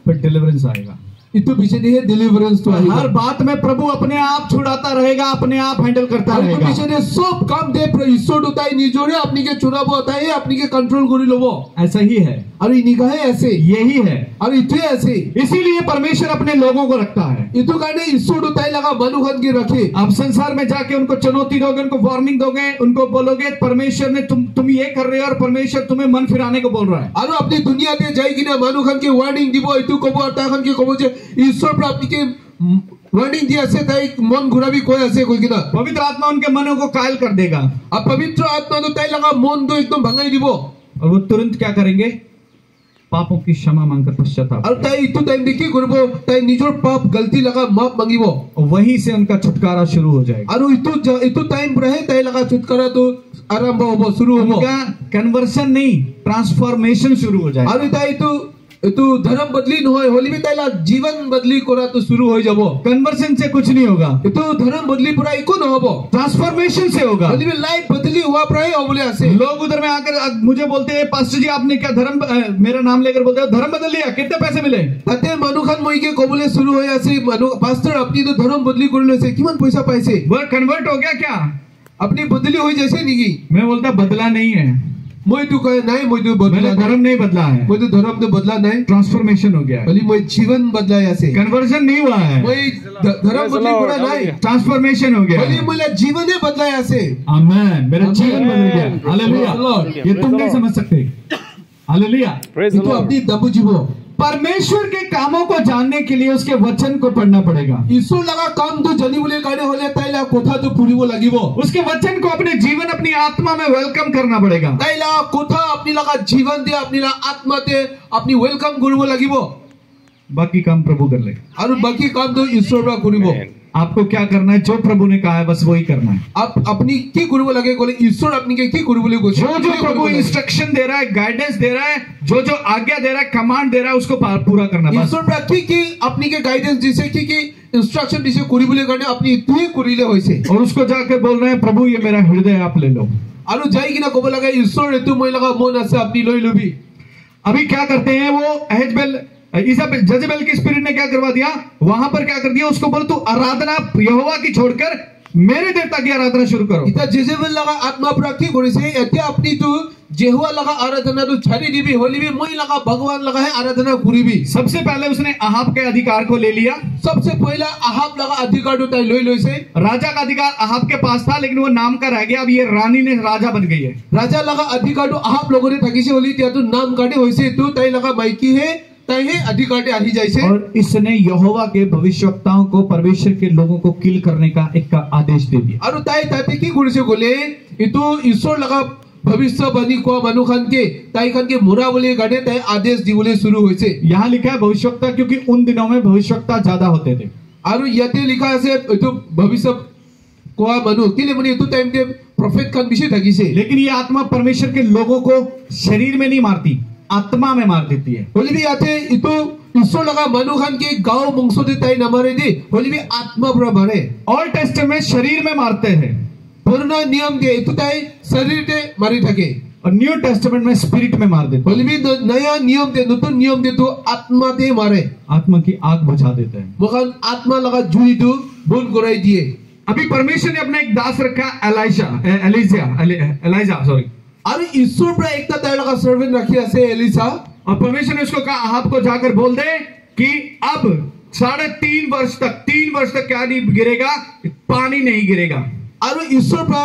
फिर डिलीवरेंस आएगा। ইটো পিছে দিয়ে ডেলিভারেন্স তো আহিব हर बात में प्रभु अपने आप छुड़ाता रहेगा, अपने आप हैंडल करता আর रहेगा। পিছে দিয়ে সব কাম দে ঈশ্বর তাই নিজরে আপনিকে চুরাব তাই আপনিকে কন্ট্রোল করে লব ऐसा ही है, আর ইনিকাহে আছে यही है, আর ইটোয়ে আছে इसीलिए परमेश्वर अपने लोगों को रखता है। ইটো কারণে ঈশ্বর তাই লাগা মানুষকে রাখে आप संसार में जाके उनको चुनौती दोगे, उनको वार्निंग दोगे, उनको बोलोगे परमेश्वर ने तुम ये कर रहे हो और परमेश्वर तुम्हें मन फिराने को बोल रहा है, আৰু আপনি দুনিয়াতে যাই কিনা মানুষকে ওয়ার্নিং দিব ইটো কব আর তাখনকে কব যে ঈশ্বর প্র আপনিকে ওয়ার্নিং দিয়ে আছে তাই মন ঘুরাবি কই আছে কই কিনা पवित्र आत्मा उनके मनों को कायल कर देगा আর পবিত্র আত্মা তো তাই লাগা মন তো একদম ভাঙাই দিব और वो तुरंत क्या करेंगे, पापों की क्षमा मांगकर पश्चाताप, আর তাই ইটো টাইম দেখি করব তাই নিজর পাপ গলতি লাগা মাপ মাগিব और वहीं से उनका छुटकारा शुरू हो जाएगा। আৰু ইটো টাইম রহে তাই লাগা ছুটকারা তো আরম্ভ হবো শুরু হবো उनका कन्वर्सन नहीं, ट्रांसफॉर्मेशन शुरू हो जाएगा। আৰু তাই ইটো ধর্ম বদলি নহয় হলিবি তাই লাগা জীবন বদলি করা তো শুরু হয়ে যাব कन्वर्सन से कुछ नहीं होगा, ইটো ধর্ম বদলি পুরা ইকো নহব ट्रांसफॉर्मेशन से होगा। হলিবি লাইফ বদলি হওয়া প্রায় হবলে আছে लोग उधर में आकर मुझे बोलते हैं पास्टर जी आपने क्या धर्म मेरा नाम लेकर बोलते हो धर्म बदल लिया, कितने पैसे मिले? তাতে মানুখান মইকে কবলে শুরু হয়ে আছে পাস্টার আপনি তো ধর্ম বদলি করে লৈছে কিমান পয়সা পাইছে वो कन्वर्ट हो गया क्या? আপনি বদলি হয়ে যাইছে নেকি मैं बोलता बदला नहीं है, মই তো কয় নাই মই তো বদলা मैंने নাই धर्म नहीं बदला है, মই তো ধর্ম তো বদলা নাই ट्रांसफॉर्मेशन हो गया है, বলি মই জীবন বদলাই আছে कन्वर्जन नहीं हुआ है, মই ধর্ম বদলি করা নাই ट्रांसफॉर्मेशन हो गया বলি है। মোলা জীবনে বদলাই আছে आमेन, मेरा आमेन। जीवन बदल गया, हालेलुया। Lord, ये तुम नहीं समझ सकते, हालेलुया। प्रेज द ইটো लॉर्ड। আপনি দাবু জীব परमेश्वर के कामों को जानने के लिए उसके वचन को पढ़ना पड़ेगा, ঈশ্বর লাগা কাম তো জানিবলে কারণে হলে তাইলা কথা তো পুরিব লাগিব उसके वचन को अपने जीवन अपनी आत्मा में वेलकम करना पड़ेगा। তাইলা কথা আপনি লাগা জীবন দিয়ে আপনি লাগা আত্মাতে আপনি ওয়েলকাম করব লাগিব बाकी काम प्रभु कर ले। আৰু বাকি কাম তো ঈশ্বর বা করিব आपको क्या करना है, जो प्रभु ने कहा है बस वही करना है। আপনি কি করব লাগে বলে ঈশ্বর আপনাকে কি করবলে কইছে जो जो प्रभु इंस्ट्रक्शन दे रहा है, गाइडेंस दे रहा है, जो जो आज्ञा दे रहा है, कमांड दे रहा है, उसको पूरा करना बस। ঈশ্বর প্রা কি আপনাকে গাইডেন্স দিছে কি ইনস্ট্রাকশন দিছে করিবলে কারণে আপনি ইতুই করিলে হইছে और उसको जाके बोल रहे हैं प्रभु ये मेरा हृदय आप ले लो। আৰু যাই কিনা কব লাগে ঈশ্বর এতু মই লাগা মন আছে আপনি লই লবি अभी क्या करते हैं वो जजेबेल की स्पिरिट ने क्या करवा दिया, वहां पर क्या कर दिया, उसको बोल तू आराधना यहोवा की छोड़कर मेरे देवता की आराधना शुरू करो। ইতা জেজেবেল লাগা আত্মা পুরা কি করেছে এতিয়া আপনি তো যেহুয়া লাগা আরাধনা তো ছাড়ি দিবি হলিবি মই লাগা ভগবান লাগা है आराधना করিবি सबसे पहले उसने अहाब के अधिकार को ले लिया, सबसे पहला আহাব লাগা अधिकार তো তাই লই লইছে राजा का अधिकार अहाब के पास था लेकिन वो नाम का रह गया, अब ये रानी ने राजा बन गई है। রাজা লাগা अधिकार তো আহাব লগরে থাকিছে হলি তিয়া তো নাম কাটে হইছে তো তাই লাগা মাইকি है তাই হে अधिकार আহি যাইছে और इसने यहोवा के भविष्यवक्ताओं को परमेश्वर के लोगों को किल करने का एक का आदेश दे दिया। আৰু তাই তাতে কি কৰিছে গলে ইটো ঈশ্বৰ লাগা ভবিষ্যবাণী কোৱা মানুহখানকে তাইখানকে মুৰা বুলি গানে তাই আদেশ দিবলৈ শুরু হৈছে यहाँ लिखा है भविष्यवक्ता, क्योंकि उन दिनों में भविष्यवक्ता ज्यादा होते थे। আৰু ইয়াতে লিখা আছে এইটো ভৱিষ্যত কোৱা মানুহ কেলে মানে এইটো টাইম দে প্ৰফেট খান বেছি থাকিছে लेकिन ये आत्मा परमेश्वर के लोगों को शरीर में नहीं मारती, आत्मा में मार देती है। হলিবি ইয়াতে এইটো ঈশ্বৰ লগা মানুহ খান কি গাঁও বংশতে তাই নামাৰে দি হলিবি আত্মা পৰা মাৰে। ओल्ड टेस्टामेंट में शरीर में मारते हैं পুৰণা নিয়ম দিয়ে এইটো তাই শৰীৰতে মাৰি থাকে और न्यू टेस्टामेंट में स्पिरिट में मार देते हैं। হলিবি নয়া নিয়ম দিয়ে নতুন নিয়ম দিয়ে তো আত্মাতে মাৰে आत्मा की आग बुझा देते हैं। মহান আত্মা লগা জুইটো বন্ধ কৰাই দিয়ে। अभी परमेश्वर ने अपना एक दास रखा एलाइजा सॉरी, আৰু ঈশ্বৰ পৰা একটা তাই লগা সাৰ্ভেন্ট ৰাখি আছে এলিসা। और परमेश्वर ने उसको कहा आप को जाकर बोल दे कि अब 3.5 वर्ष तक क्या नहीं गिरेगा, पानी नहीं गिरेगा। আৰু ঈশ্বৰ পৰা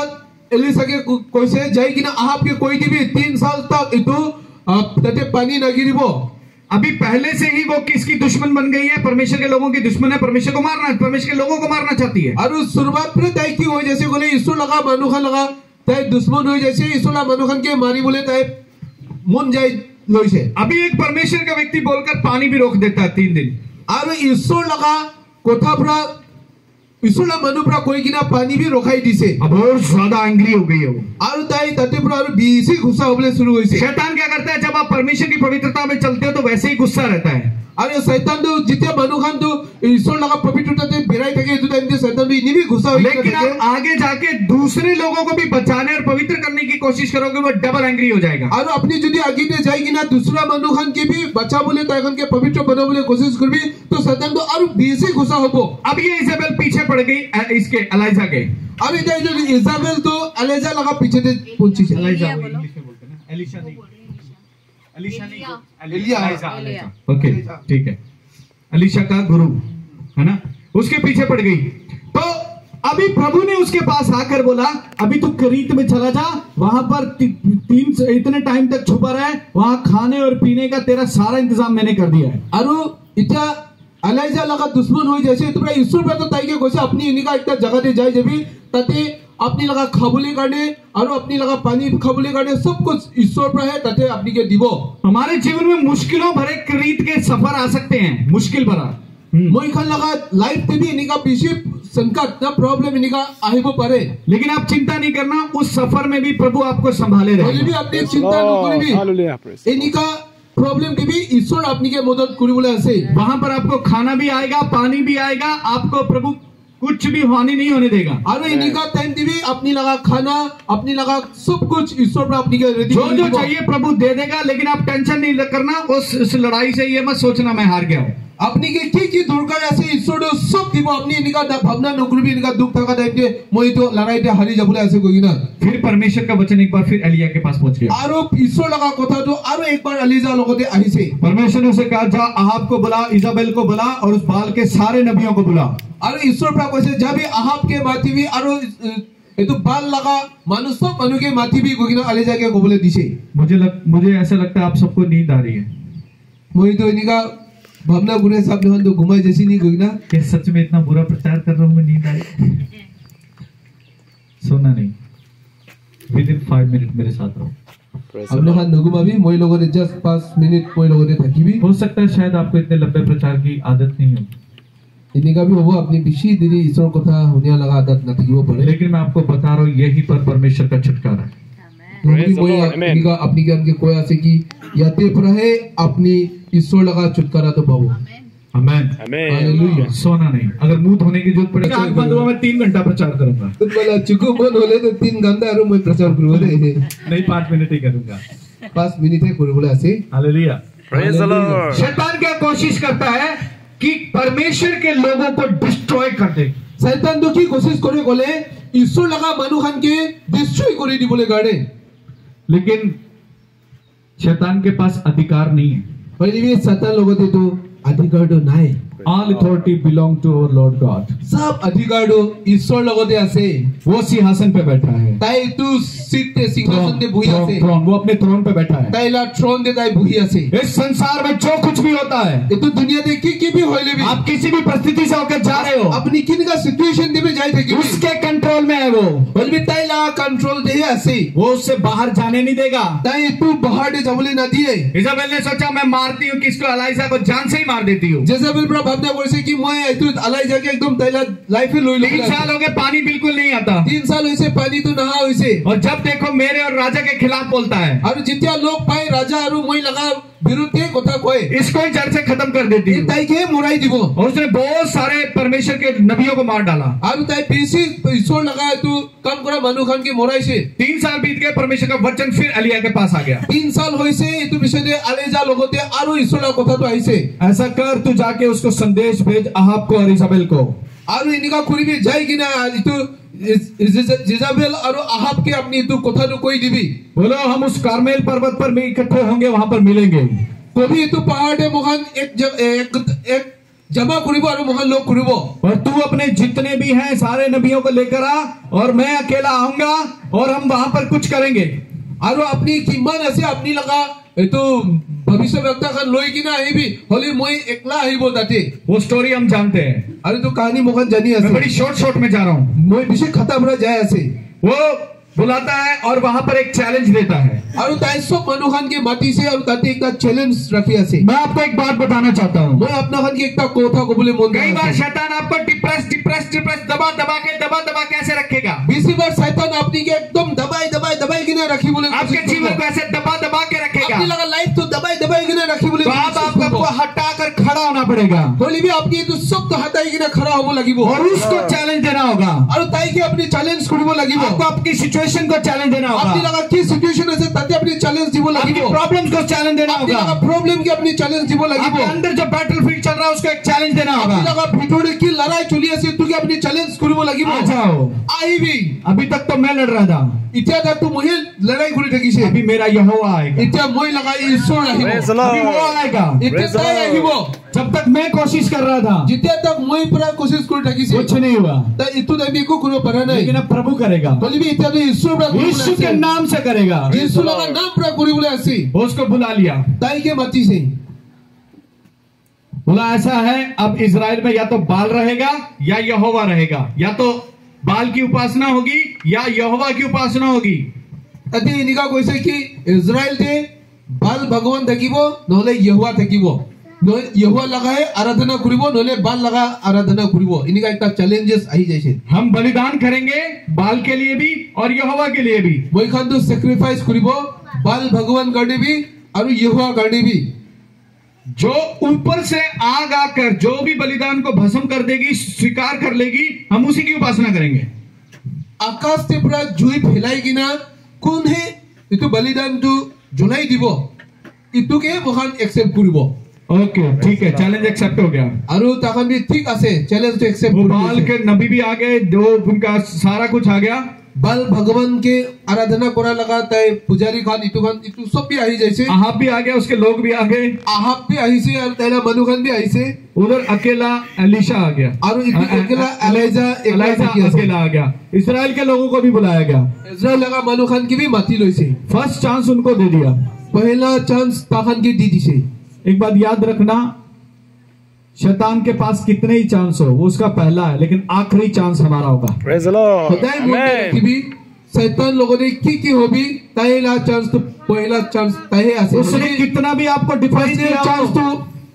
এলিসাকে কৈছে যাই কিনা আহাবকে কৈ দিবি 3 साल तक इतो তাতে পানী নাগিৰিব। अभी पहले से ही वो किसकी दुश्मन बन गई है, परमेश्वर के लोगों की दुश्मन है, परमेश्वर के लोगों को मारना चाहती है। আৰু শুরুৱাত পৰা তাই কি হৈ যাইছে গলে ঈশ্বৰ লগা মানুহ খান লগা তাই দুশ্মন হৈ যাইছে, ঈশ্বৰ লগা মানুহ খানকে মাৰিবলৈ তাই মন যাই লৈছে। अभी एक परमेश्वर का व्यक्ति बोलकर पानी भी रोक देता है 3 दिन। আৰু ঈশ্বৰ লগা কথা পৰা ঈশ্বৰ লগা মানুহ পৰা কৈ কিনা পানী भी ৰখাই দিছে। अब और ज्यादा एंग्री हो गई है वो। আৰু তাই তাতে পৰা আৰু বেছি গুस्सा হ'বলৈ শুরু হৈছে। शैतान क्या करता है, जब आप परमेश्वर की पवित्रता में चलते हो तो वैसे ही गुस्सा रहता है। আৰু শয়তানটো যেতিয়া মানুহ খানটো ঈশ্বৰ লগা পবিত্ৰতাতে বেৰাই থাকে এইটো টাইমতে শয়তানটো ইনি भी गुस्सा হৈ लेकिन থাকে। आप आगे जाके दूसरे लोगों को भी बचाने और पवित्र करने की कोशिश करोगे वो डबल एंग्री हो जाएगा। আৰু আপুনি যদি আগিতে যাই কিনা দুसरा মানুহ খানকে भी बचाবলৈ তাইখনকে পবিত্ৰ বনাবলৈ কোशिश কৰিবি তো শয়তানটো আৰু বেছি गुस्सा হ'ব। अब ये इजाबेल पीछे पड़ गई इसके एलाइजा के। আৰু এটা যদি ইজাবেল তো এলিজা লগা পিছতে পৌঁছিছে। एलाइजा इंग्लिश में बोलते हैं ना, एलिशा नहीं, एलिया। ओके ठीक है, अलीशा का गुरु है ना, उसके पीछे पड़ गई। तो अभी प्रभु ने उसके पास आकर बोला अभी तू करीत में चला जा, वहां पर इतने टाइम तक छुपा रहा है, वहां खाने और पीने का तेरा सारा इंतजाम मैंने कर दिया है। আৰু এটা এলিজা লগা দুশ্মন হৈ যাইছে তোৰা ঈশ্বৰ পৰা তাইকে কৈছে আপুনি এনেকা একটা জায়গাতে যাই যাবি তাতে আপনি লগা খাবলৈ কাৰণে আৰু আপনি লগা পানী খাবলৈ কাৰণে सब कुछ ईश्वर पर है ताते आपनी के दिबो। हमारे जीवन में मुश्किलों भरे करीत के सफर आ सकते हैं, मुश्किल भरा মই খান লগা लाइफ ते भी इनका बेसी संकट ना प्रॉब्लम इनका आइबो पारे, लेकिन आप चिंता नहीं करना, उस सफर में भी प्रभु आपको संभाले भी रहेगा। अपनी चिंता नकरिबी इनका प्रॉब्लम के भी ईश्वर आपनी के मदद करिबोले আছে। वहां पर आपको खाना भी आएगा, पानी भी आएगा, आपको प्रभु कुछ भी हानि नहीं होने देगा। और इनका टाइम भी अपनी लगा खाना अपनी लगा सब कुछ ईश्वर पर अपनी के रेडी जो चाहिए प्रभु दे देगा, लेकिन आप टेंशन नहीं करना उस लड़ाई से, ये मत सोचना मैं हार गया हूँ। अपनी के की दरकार আছে ईश्वर सब দিব अपनी इनका भावना नकरिबी इनका दुख থাকা टाइम के মই तो लड़ाईতে हारी যাবলৈ আছে কই না। फिर परमेश्वर का वचन एक बार फिर एलिया के पास पहुंच गया और ईश्वर लगा কথা तो और एक बार एलिजा लगते আহিছে। परमेश्वर ने उसे कहा जा अहाब को बुला, इजाबेल को बुला और उस बाल के सारे नबियों को बुला। और ईश्वर পৰা কৈছে যাবি আহাব के माथी भी और एतो बाल लगा मानु सब मानु के माथी भी গিনা एलिजा के কবলে দিছে। मुझे ऐसा लगता है आप सबको नींद आ रही है। মই तो इनका भावना गुने साहब ने तो घुमाई जैसी नहीं गई ना कि सच में इतना बुरा प्रचार कर रहा हूं मैं, नींद आई। सोना नहीं, विदिन 5 मिनट मेरे साथ रहो। हमने कहा नगुमा भी मोई लोगों ने जस्ट 5 मिनट मोई लोगों ने थकी भी हो सकता है शायद आपको इतने लंबे प्रचार की आदत नहीं हो, इनका भी वो अपनी बिशी दीदी ईश्वर को था होने लगा आदत ना थी वो पड़े, लेकिन मैं आपको बता रहा हूँ यही पर परमेश्वर का छुटकारा है। इनका अपनी ज्ञान के कोई ऐसे की याते पर है अपनी ईश्वर लगा छुटकारा तो पाओ। Amen hallelujah. सोना नहीं, अगर मुंह धोने की जरूरत पड़े आंख बंद हुआ मैं 3 घंटा प्रचार करूंगा। तो बोला चुकू मन होले तो 3 घंटा और मैं प्रचार करूंगा नहीं 5 मिनट ही करूंगा। 5 मिनट है कोई बोला ऐसे। हालेलुया। Praise the Lord. शैतान क्या कोशिश करता है कि परमेश्वर के लोगों को डिस्ट्रॉय कर दे। शैतान तो की कोशिश करे बोले ईश्वर लगा मानु खान के डिस्ट्रॉय करे दी बोले गाड़े, लेकिन शैतान के पास अधिकार नहीं है। पहले भी शैतान लोगों ते तो अधिकार तो नहीं। All authority belong to our Lord God. सब अधिकार तो ईश्वर लोगों ते आसे। वो सिंहासन पे बैठा है, ताई तू सीट ते सिंहासन ते बुही आसे। वो अपने थ्रोन पे बैठा है। ताई ला थ्रोन ते ताई बुही आसे। इस संसार में जो कुछ भी होता है, ये तो दुनिया दे की भी होले भी आप किसी भी परिस्थिति से होकर जा रहे हो, अपनी किन का सिचुएशन दे में जाए थे कि उसके कंट्रोल में है वो। बोल भी ताई ला कंट्रोल दे आसे, वो उससे बाहर जाने नहीं देगा। ताई तू बाहर दे जावले ना दिए। इजाबेल ने सोचा मैं मारती हूँ किसको, एलाइजा को जान से ही मार देती हूँ। जेजेबेल पर ভাবনা কৰিছে কি মই এইটো আলাই যাকে একদম তাইলা লাইফে লৈ লৈ 3 साल हो गए पानी बिल्कुल नहीं आता 3 साल হৈছে পানীটো নহা হৈছে और जब देखो मेरे और राजा के खिलाफ बोलता है আৰু যেতিয়া লোক পাই ৰাজা আৰু মই লগা বিৰুদ্ধে কথা কয় इसको ही जड़ से खत्म कर देती है তাইকে মৰাই দিব और उसने बहुत सारे परमेश्वर के नबियों को मार डाला আৰু তাই বেছি ঈশ্বৰ লগা এইটো কাম কৰা মানুহখনকে মৰাইছে 3 साल बीत गए परमेश्वर का वचन फिर एलिया के पास आ गया 3 साल হৈছে এইটো বিষয়ে আলেজা লগতে আৰু ঈশ্বৰৰ কথাটো আহিছে ऐसा कर तू जाके उसको संदेश भेज अहाब को और इजाबेल को আৰু এনেকা কৰিবি যাই কিনা এইটো जिजाबेल और अहाब के अपनी तू কথাটো কৈ দিবি बोलो हम उस कार्मेल पर्वत पर भी इकट्ठे होंगे वहां पर मिलेंगे कभी तू पहाड़े मोहन एक जमा करिब और मोहन लोग करिब और तू अपने जितने भी हैं सारे नबियों को लेकर आ और मैं अकेला आऊंगा और हम वहां पर कुछ करेंगे और अपनी किमान আছে अपनी लगा तो भविष्य वक्ता खान लोई की ना आईबी होली মই एकला आईबो ताते वो स्टोरी हम जानते हैं अरे तो कहानी मोहन जानी আছে मैं बड़ी शॉर्ट में जा रहा हूं মই विषय खत्म रह जाए আছে वो बुलाता है और वहां पर एक चैलेंज देता है और ताई सब मनुखान के माटी से और ताते एक चैलेंज रखी আছে मैं आपको एक बात बताना चाहता हूं मैं अपना खान की एक कोथा को बोले मन कई बार शैतान आपको डिप्रेस दबा के ऐसे रखेगा बीसी बार शैतान अपनी के एकदम दबाई के ना रखी बोले आपके जीवन को ऐसे दबा के रखेगा अपनी लगा लाइफ तो दबाई के ना रखी बोले तो आपको हटाकर खड़ा होना पड़ेगा बोली भी अपनी तो सब तो हटाई के ना खड़ा होने लगी वो और उसको चैलेंज देना होगा और ताई के अपनी चैलेंज करबो लगी वो आपको आपकी सिचुएशन को चैलेंज देना होगा अपनी लगा की सिचुएशन है ताते अपनी चैलेंज दिबो लगी वो प्रॉब्लम्स को चैलेंज देना होगा अपनी प्रॉब्लम की अपनी चैलेंज दिबो लगी वो अंदर जो बैटलफील्ड चल रहा है उसको एक चैलेंज देना होगा अपनी लगा भितोड़े की लड़ाई चली है तू के अपनी चैलेंज करबो लगी वो आ जाओ आई भी अभी तक तो मैं लड़ रहा था इतना तक तू मुझे लड़ाई करी थकी से अभी मेरा यहोवा आएगा इतना moi लगा ईश्वर आइबो अभी वो आएगा इतना आइबो जब तक मैं कोशिश कर रहा था जितना तक moi पूरा कोशिश करी थकी से कुछ नहीं हुआ त इतु दबी को करो परा नहीं लेकिन अब प्रभु करेगा बोली भी इतना तो ईश्वर पूरा यीशु के नाम से करेगा यीशु लगा नाम पूरा करी बोले ऐसी उसको बुला लिया ताई के मती से बोला ऐसा है अब इजराइल में या तो बाल रहेगा या यहोवा रहेगा या तो बाल की उपासना होगी या यहोवा की उपासना होगी अति इनका कोइसे कि इजराइल थे बाल भगवान थकिबो नोले यहोवा थकिबो नो यहोवा लगा है आराधना करिबो नोले बाल लगा आराधना करिबो इनका एक चैलेंजेस आई जैसे हम बलिदान करेंगे बाल के लिए भी और यहोवा के लिए भी moi खान तो सैक्रिफाइस करिबो बाल भगवान करने भी और यहोवा करने भी जो ऊपर से आग आकर जो भी बलिदान को भस्म कर देगी स्वीकार कर लेगी हम उसी की उपासना करेंगे आकाश से पूरा जुई फैलाएगी ना कौन है इतु बलिदान तो जुलाई दिबो इतु के मोहन एक्सेप्ट करिबो ओके ठीक है चैलेंज एक्सेप्ट हो गया और तखन भी ठीक आसे चैलेंज तो एक्सेप्ट वो बाल के नबी भी आ गए दो उनका सारा कुछ आ गया बाल भगवान के आराधना करा लगाता है पुजारी खान इतु सब भी आई जैसे अहाब भी आ गया उसके लोग भी आ गए अहाब भी आई से और तेरा मनु खान भी आई से उधर अकेला एलिशा आ गया और अकेला एलाइजा अकेला आ गया इस्राएल के लोगों को भी बुलाया गया इस्राएल लगा मनु खान की भी माती लोइसे फर्स्ट चांस उनको दे दिया पहला चांस ताखान की दी दिसे एक बात याद रखना शैतान के पास कितने ही चांस हो वो उसका पहला है लेकिन आखिरी चांस हमारा होगा खुदाई मोटे की भी शैतान लोगों ने की हो भी पहला चांस तो पहला चांस तहे आसे उसने कितना भी आपको डिप्रेस किया चांस तो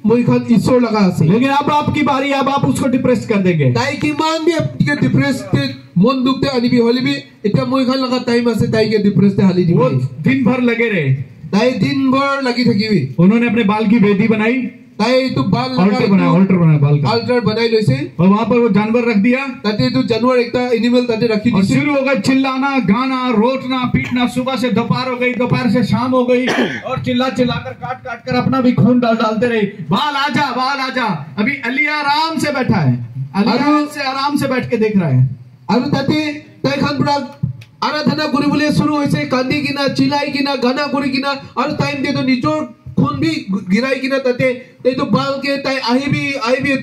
moi खान ईश्वर लगा आसे लेकिन अब आपकी बारी अब आप उसको डिप्रेस कर देंगे ताई की मान भी आपके डिप्रेस के मन दुखते अनि भी होली भी इतना moi खान लगा टाइम आसे ताई के डिप्रेस ते हाली वो दिन भर लगे रहे ताई दिन भर लगी थकी भी उन्होंने अपने बाल की वेदी बनाई ताई तो बाल ऑल्टर बनाया बाल का ऑल्टर बनाई लोइसे और वहां पर वो जानवर रख दिया ताते तो जानवर एक एनिमल ताते रखी और शुरू हो गया चिल्लाना गाना रोटना पीटना सुबह से दोपहर हो गई दोपहर से शाम हो गई और चिल्लाकर काट कर अपना भी खून डालते रहे बाल आजा अभी अलिया आराम से बैठा है आराम से बैठ के देख रहा है और ताते ताई खान पूरा आराधना करी बोले शुरू होइसे कांदी किना चिल्लाई किना गाना करी किना और टाइम दे तो निजोर खून भी गिराई किना ताते ते तो बाल के ताई आई भी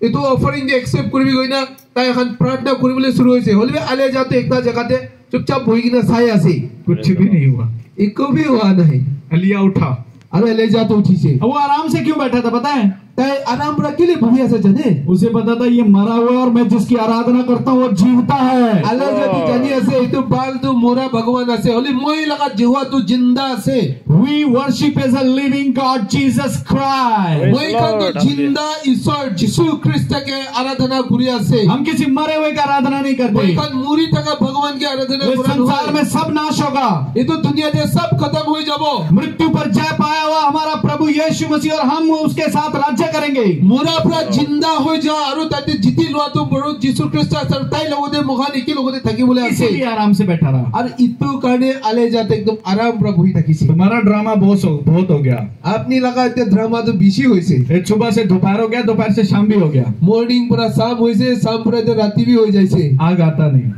तो ऑफरिंग दे एक्सेप्ट करबी गइना ताई खान प्रार्थना करी बोले शुरू होइसे होलबे आले जाते एकता जगह ते चुपचाप होई किना साय आसे कुछ भी नहीं हुआ एको भी हुआ नहीं अलिया उठा अरे ले जा तो उठी से वो आराम से क्यों बैठा था पता है তাই আরাম পুরা কেলে বহি আছে জানে उसे पता था ये मरा हुआ और मैं जिसकी आराधना करता हूँ वो जीवता है। আল্লাহ যদি জানি আছে এইটো বালটো মোরা ভগৱান আছে হলি মই লাগা জিহুৱাটো জিন্দা আছে We worship as a living God, Jesus Christ. মই কাটো জিন্দা ঈশ্বৰ যিশু খ্ৰীষ্টকে আৰাধনা কৰি আছে हम किसी मरे हुए का आराधना नहीं মই करते। কান মুৰি থকা ভগৱান কি আৰাধনা इस কৰা संसार में নহয় सब नाश होगा। এইটো দুনিয়াতে সব খতম হৈ যাব मृत्यु पर जय पाया हुआ हमारा प्रभु यीशु मसीह और हम उसके साथ राज्य करेंगे। মোৰা পুৰা জিন্দা হৈ যা আৰু তাতে জিতি লোৱাটো বড় যিশু খ্ৰীষ্ট আছে তাই লগতে মুখান একে লগতে থাকিবলৈ আছে इसीलिए आराम से बैठा रहा। আৰু ইটো কাৰণে আলে যাতে একদম আৰাম পৰা বহি থাকিছে तुम्हारा ड्रामा बहुत हो गया। আপনি লাগা এতিয়া ড্ৰামাটো বেছি হৈছে ये सुबह से दोपहर हो गया, दोपहर से शाम भी हो गया। মৰ্নিং পৰা শাম হৈছে শাম পৰা এতিয়া ৰাতি भी হৈ যাইছে आग आता नहीं।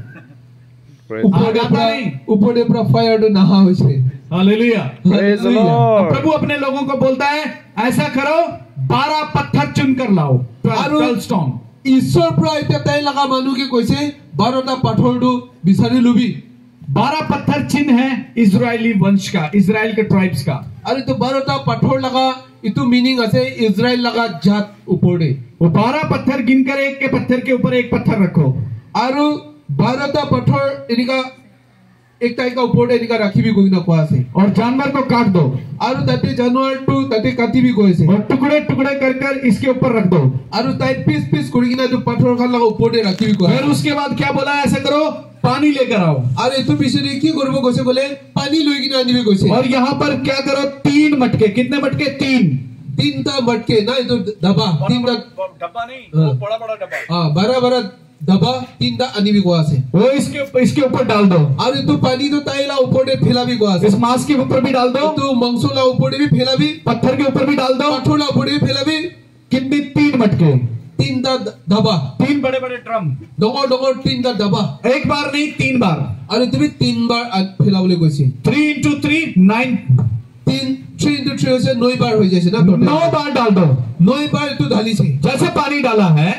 ওপৰে आता পৰা नहीं। ওপৰে পৰা ফায়াৰটো নাহা হৈছে hallelujah. Praise the Hallelujah. Lord. प्रभु अपने लोगों को बोलता है ऐसा करो 12 पत्थर चुनकर लाओ। আৰু 12 stone। ঈশ্বৰ পৰা এতিয়া তাই লাগা মানুহকে কৈছে 12টা পাথৰটো বিচাৰি লবি 12 पत्थर चिन्ह है इजरायली वंश का, इजराइल के ट्राइब्स का। আৰু এইটো 12টা পাথৰ লাগা ইটো মিনিং আছে ইজৰাইল লাগা জাত ওপৰে वो 12 पत्थर गिनकर एक के पत्थर के ऊपर एक पत्थर रखो। আৰু 12টা পাথৰ এনেকা একটা একা ওপৰতে এনেকা ৰাখিবি গৈ না কোৱা আছে और जानवर को काट दो আৰু তাতে জানুৱাৰটো তাতে কাটিবি কৈছে और टुकड़े टुकड़े कर कर इसके ऊपर रख दो। আৰু তাই পিস পিস কৰি কিনা এইটো পাথৰ খান লাগা ওপৰতে ৰাখিবি কোৱা फिर उसके बाद क्या बोला, ऐसा करो पानी लेकर आओ। আৰু এইটো পিছতে কি কৰিব কৈছে বোলে পানী লৈ কিনা আনিবি কৈছে और यहाँ पर क्या करो, 3 मटके। कितने मटके? 3। তিনটা মটকে না এইটো ডাবা তিনটা डब्बा नहीं हाँ। वो बड़ा बड़ा डब्बा বাৰা বাৰা ডাবা তিনটা আনিবি কোৱা আছে वो इसके ऊपर डाल दो। আৰু এইটো পানীটো তাইলা ওপৰতে ফেলাবি কোৱা আছে इस मांस के ऊपर भी डाल दो, এইটো মাংসলা ওপৰতে বি ফেলাবি पत्थर के ऊपर भी डाल दो। পাথৰলা ওপৰতে বি ফেলাবি कितनी? 3 मटके। তিনটা ডাবা 3 बड़े बड़े ड्रम। ডাঙৰ ডাঙৰ তিনটা ডাবা एक बार नहीं, 3 बार। আৰু তুমি তিনবাৰ ফেলাবলৈ কৈছে 3 into 3 9। 3 into 3 হৈছে 9 বাৰ হৈ যাইছে না 9 बार डाल दो। 9 বাৰ এইটো ঢালিছে जैसे पानी डाला है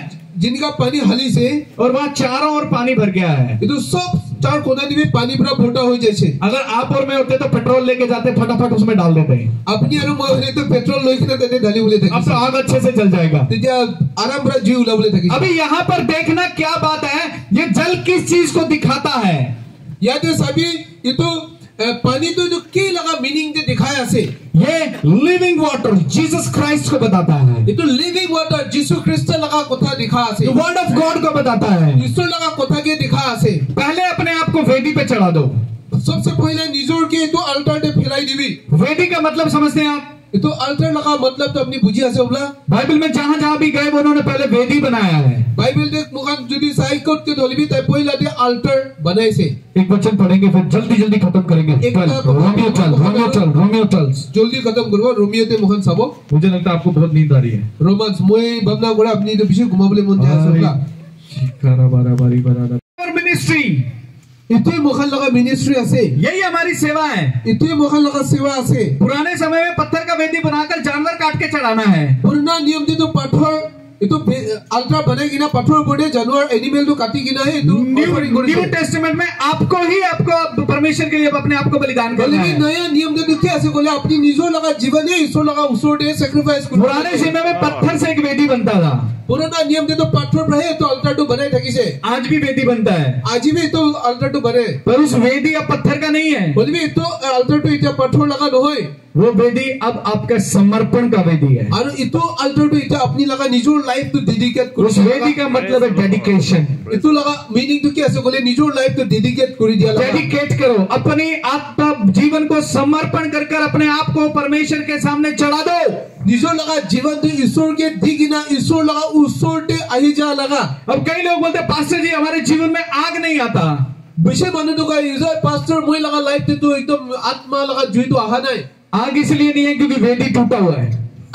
जिनका पानी हालिছে और वहाँ चारों ओर पानी भर गया है। এইটো সব চার কোণা দিবি পানী পুরা ভর্তা হৈ যাইছে अगर आप और मैं होते तो पेट्रोल लेके जाते, फटाफट उसमें डाल देते। আপনি আৰু মই হলে তো পেট্রোল লৈ কিনে তাতে ঢালি বলে अब থাকি तो आग अच्छे से जल जाएगा। তেতিয়া আরাম পুরা জি উলাবলে থাকি अभी यहाँ पर देखना क्या बात है, ये जल किस चीज को दिखाता है? ইয়াতে চাবি এইটো পানীটো जो কি লাগা মিনিং যে দেখাই আছে ये लिविंग वाटर जीसस क्राइस्ट को बताता है। এইটো লিভিং ওয়াটার যিশু খ্রিস্ট লাগা কথা দেখা আছে वर्ड ऑफ गॉड को बताता है। ঈশ্বর লাগা কথা কে দেখা আছে पहले अपने आप को वेदी पे चढ़ा दो। सबसे पहले निजोर के तो अल्टर पे फैलाई दीबी वेदी का मतलब समझते हैं आप? तो अल्टर लगा मतलब तो अपनी बुझी আছে ওলা बाइबल में जहां जहां भी गए वो उन्होंने पहले वेदी बनाया है। बाइबल देख मुखान যদি সাইকট के ধলিবি তাই পয়লা দিয়ে अल्टर बनाइছে एक वचन पढ़ेंगे फिर जल्दी जल्दी खत्म करेंगे। एक चल, बार- रोमियो चल। জলদি खत्म করব রোমিওতে মুখান চাবো मुझे लगता है आपको बहुत नींद आ रही है। रोमांस মই ভাবনা করে আপনি তো বেশি ঘুমাবলে মন যায় আছে ওলা और मिनिस्ट्री, ইটোই মুখান লগা মিনিস্ট্রি আছে यही हमारी सेवा है। ইটোই মুখান লগা সেवा আছে पुराने समय में पत्थर का वेदी बनाकर जानवर काट के चढ़ाना है। পুরনা নিয়ম দিয়ে তো পাথর এটো আল্ট্রা বানাই কিনা পাথর পড়ে জানুয়ার এনিমেল তো কাটি কিনা হে তো অফারিং করে न्यू टेस्टामेंट में आपको परमेश्वर के लिए अपने आप को बलिदान करना বলে है। নয়া নিয়ম দিয়ে কি আছে বলে আপনি নিজের লাগা জীবনে ঈশ্বর লাগা উসরতে স্যাক্রিফাইস করুন पुराने समय में पत्थर से एक वेदी बनता था, পুরনা নিয়ম দিয়ে তো পাথর রহে তো আল্টারটো বানাই থাকিছে आज भी वेदी बनता है। আজি भी তো আল্টারটো বানে पर उस वेदी अब पत्थर का नहीं है। বলবি তো আল্টারটো এটা পাথর লাগা নহয় वो वेदी अब आपका समर्पण का वेदी है। আর ইটো আল্টারটো এটা আপনি লাগা নিজের লাইফ তো ডেডিকেট उस वेदी का मतलब है डेडिकेशन। ইটো লাগা মিনিং তো কি আছে বলে নিজের লাইফ তো ডেডিকেট করে দিয়া লাগা डेडिकेट करो, अपनी आत्मा जीवन को समर्पण कर कर अपने आप को परमेश्वर के सामने चढ़ा दो। নিজের লাগা জীবন তো ঈশ্বরকে দি কিনা ঈশ্বর লাগা উসরতে আহি যা লাগা अब कई लोग बोलते हैं पास्टर जी हमारे जीवन में आग नहीं आता। বেশি মানুহ তো কয় ইজ পাস্টর মই লাগা লাইফ তো একদম আত্মা লাগা জুই তো আহা নাই आग इसलिए नहीं है क्योंकि वेदी टूटा हुआ है।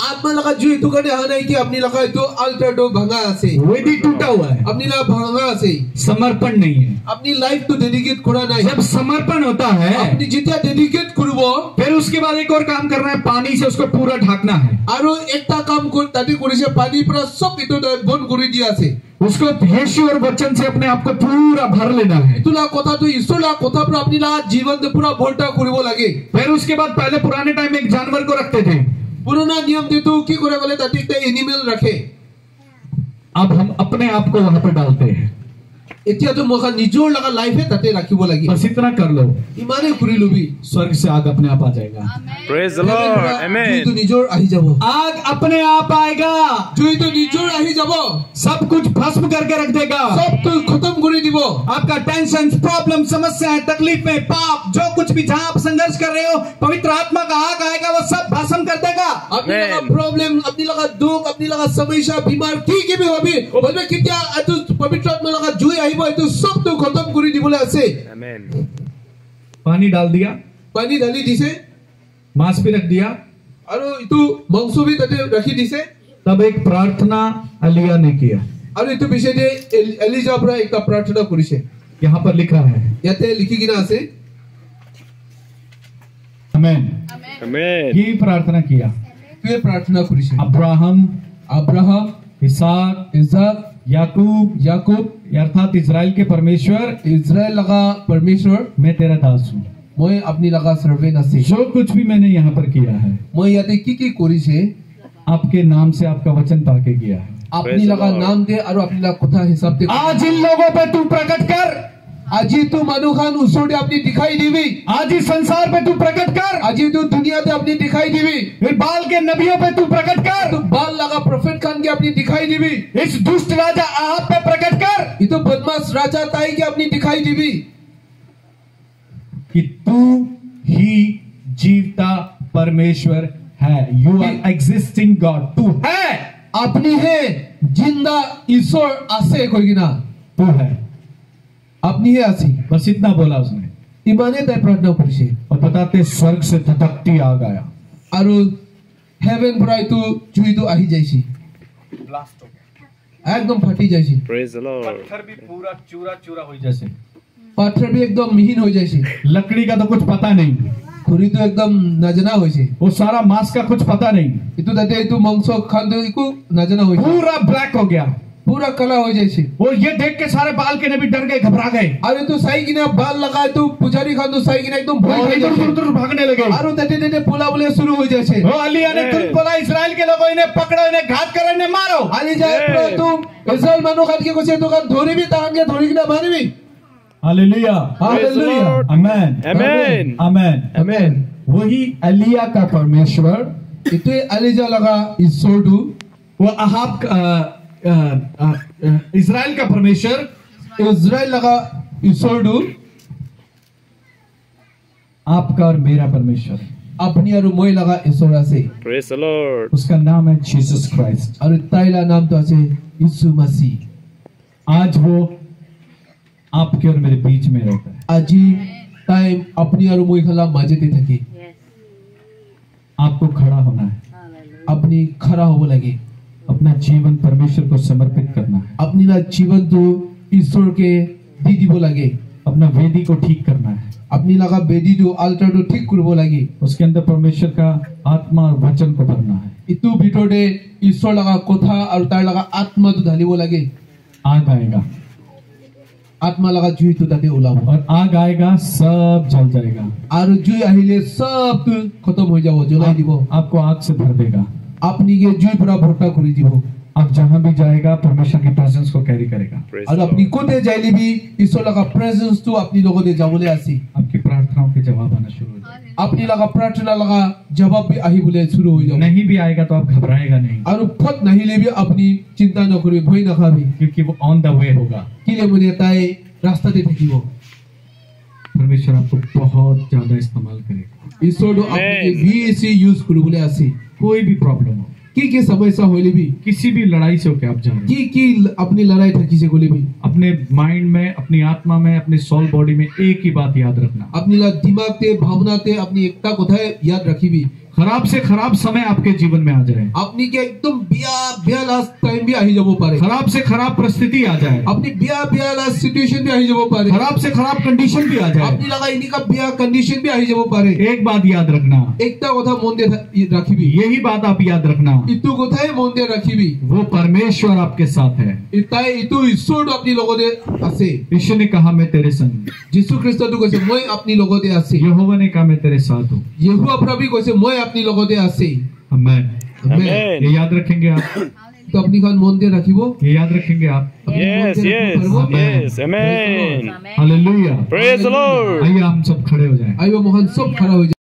আত্মা লাগা জুই তো কানে আহা নাই কি আপনি লাগা তো আল্টারটো ভাঙা আছে वेदी टूटा हुआ है, আপনি লাগা ভাঙা আছে समर्पण नहीं है। আপনি লাইফ তো ডেডিকেট করা নাই जब समर्पण होता है আপনি যেটা ডেডিকেট করব फिर उसके बाद एक और काम करना है, पानी से उसको पूरा ढकना है। আৰু একটা কাম তাতে করেছে পানি পুরা সব ইটো বন্ধ করে দিয়া আছে उसको यीशु और वचन से अपने आप को पूरा भर लेना है। ইটোলা কথা তো ঈশ্বরলা কথা পুরা আপনি লাগা জীবন তো পুরা ভোল্টা করব লাগে फिर उसके बाद पहले पुराने टाइम में एक जानवर को रखते थे। पुराना नियम दे तो की करे बोले ताकि एक एनिमल रखे। अब हम अपने आप को वहां पर डालते हैं। इतना तो मौका निजोर लगा लाइफ है ताते राखी वो लगी। बस इतना कर लो, इमाने कुरी लो भी स्वर्ग से आग अपने आप आ जाएगा। Praise the Lord. Amen. तो निजोर आही जाबो, आग अपने आप आएगा, जो तो निजोर आही जाबो, सब कुछ भस्म करके रख देगा। सब तो खत्म कर दिबो। आपका टेंशन, प्रॉब्लम, समस्याएं, तकलीफें, पाप, जो कुछ भी जहां आप संघर्ष कर रहे हो, पवित्र आत्मा का आग आएगा, वो सब भस्म कर देगा। अपनी लगा प्रॉब्लम, अपनी लगा दुख, अपनी लगा समस्या, बीमार की भी होबी बोलबे कि क्या तो पवित्र आत्मा लगा जुई आइबो तो सब तो खत्म कर दिबोले आसे। Amen. पानी डाल दिया, पानी डाली दिसे, मांस भी रख दिया, और इतु मांसो भी तते रखी दिसे। तब एक प्रार्थना एलिया ने किया। और इतु विषय दे एलिजा पर एक प्रार्थना करिसे। यहाँ पर लिखा है, याते लिखी गिना आसे। आमेन। Amen. ये प्रार्थना किया। तो प्रार्थना करिसे। अब्राहम, इसहाक, याकूब अर्थात इजराइल के परमेश्वर, इजराइल लगा परमेश्वर, मैं तेरा दास हूँ। मैं अपनी लगा सर्वेंट आसे। जो कुछ भी मैंने यहाँ पर किया है, मैं याते की करिसे आपके नाम से, आपका वचन पाके किया है। अपनी लगा नाम दे और अपनी लगा कथा हिसाब दे। आज इन लोगों पे तू प्रकट कर, आज ही तू मनुखान उसोडे अपनी दिखाई दीवी। आज इस संसार पे तू प्रकट कर, आज ही तू दुनिया पे अपनी दिखाई दीवी। फिर बाल के नबियों पे तू प्रकट कर, तू बाल लगा प्रोफेट खान की अपनी दिखाई दीवी। इस दुष्ट राजा आहब पे प्रकट कर, ये तो बदमाश राजा ताई की अपनी दिखाई दीवी कि तू ही जीवता परमेश्वर है। यू आर एग्जिस्टिंग गॉड, तू है, अपनी है जिंदा ईश्वर आसे कोई गिना, तू है, अपनी है आसी। बस इतना बोला उसने। इमाने तय प्रार्थना करिसे और बताते स्वर्ग से धधकती आग आया, और हेवन पर तू जुई तो आही जाइसी, ब्लास्ट हो गया, एकदम फटी जाइसी। Praise the Lord. पत्थर भी पूरा चूरा चूरा हो जैसे पत्थर भी एकदम मिहीन हो जाइसी। लकड़ी का तो कुछ पता नहीं, खुरी तो एकदम नजना होइसे। वो सारा मांस का कुछ पता नहीं, इतु दते इतु मांसो खान दो इकु नजना होइसे, पूरा ब्लैक हो गया। पूरा कला हो जाइसे। वो ये देख के सारे बाल के नबी डर गए, घबरा गए, अरे तू साई गिना बाल लगा तो पुजारी खान तो साई गिना एकदम भय और खाई इधर जाइसे। उधर भागने लगे। और दते दते पुला बुले शुरू हो जाइसे। वो अलिया ने तुम बोला इस्राएल के लोगों, इन्हें पकड़ो, इन्हें घात करो, इन्हें मारो। आली जाए पर तू इस्राएल मानो खान के कुछ तो का धोरी भी तांग के धोरी गिना मारी भी। हालेलुया, हालेलुया, आमेन, Amen. आमेन, आमेन। वही एलिया का परमेश्वर, इतने एलिजा लगा ईश्वर दू, वो अहाब इस्राएल का परमेश्वर, इस्राएल लगा ईश्वर दू, आपका और मेरा परमेश्वर, अपनी और मोय लगा ईश्वर आसे। Praise the Lord. उसका नाम है जीसस क्राइस्ट। और ताइला नाम तो आसे यीशु मसीह। आज वो आपके और मेरे बीच में रहता है। आजी टाइम अपनी और मोय खला माजेते थकी, आपको खड़ा होना है, अपनी खरा हो लगे, अपना जीवन परमेश्वर को समर्पित करना है, अपनी ना जीवन तो ईश्वर के दीदी बो लगे, अपना वेदी को ठीक करना है, अपनी लगा बेदी जो अल्टर तो ठीक करबो लगे, उसके अंदर परमेश्वर का आत्मा और वचन को भरना है। इतु भितरे ईश्वर लगा कोथा और तार लगा आत्मा तो ढालिबो लगे। आग आएगा, आत्मा लगा जुई तो ताते उलाबो, और आग आएगा, सब जल जाएगा, और जुई आहिले सब तो खत्म हो जाओ, जलाई दिबो। आपको आग से भर देगा। अपनी के जुई पूरा भरता करी दिबो, आप जहां भी जाएगा परमेश्वर की प्रेजेंस को कैरी करेगा। Praise और the अपनी Lord. कोते जाइली भी ईश्वर लगा प्रेजेंस तो अपनी लोगों दे जावले आसी। आपकी प्रार्थनाओं के जवाब आना शुरू हो जाएगा। अपनी लगा प्रार्थना लगा जवाब भी आही बोले शुरू हो जाओ। नहीं भी आएगा तो आप घबराएगा नहीं, और फट नहीं ले भी अपनी चिंता न करी, भय न खाबी, क्योंकि वो ऑन द वे होगा। किले मुने ताए रास्ता दे थकीबो। परमेश्वर आपको बहुत ज्यादा इस्तेमाल करेगा। ईश्वर अपनी भी से यूज करू बोले आसी। कोई भी प्रॉब्लम हो, की समस्या होले भी, किसी भी लड़ाई से होके आप जा रहे हैं, की अपनी लड़ाई थकी से गोले भी, अपने माइंड में, अपनी आत्मा में, अपने सोल बॉडी में एक ही बात याद रखना, अपनी ला दिमाग ते भावना ते अपनी एकता कोथा याद रखी भी। खराब से खराब समय आपके जीवन में आ जाए, अपनी के एकदम बिया लास्ट टाइम भी आही जबो पारे, खराब से खराब परिस्थिति आ जाए, अपनी बिया लास्ट सिचुएशन भी आही जबो पारे, खराब से खराब कंडीशन भी आ जाए, अपनी लगा इन्हीं का बिया कंडीशन भी आही जबो पारे। एक बात याद रखना, एकता कोथा मन दे रखी भी, यही बात आप याद रखना, इतु कोथा मन दे रखी भी, वो परमेश्वर आपके साथ है। इताए इतु ईश्वर अपनी लोगों दे आसे। यीशु ने कहा मैं तेरे संग, यीशु ख्रिस्त तो कसे मैं अपनी लोगों दे आसे। यहोवा ने कहा मैं तेरे साथ हूँ। यहोवा प्रभु कसे मैं अपनी लोगों दे आसे। आमेन। Amen. ये याद रखेंगे आप, तो अपनी खान मन दे रखिबो। ये याद रखेंगे आप। Yes, yes, yes. Amen. Hallelujah. Praise the Lord. आइए हम सब खड़े हो जाएं। आइयो मोहन सब खड़ा हो जाए।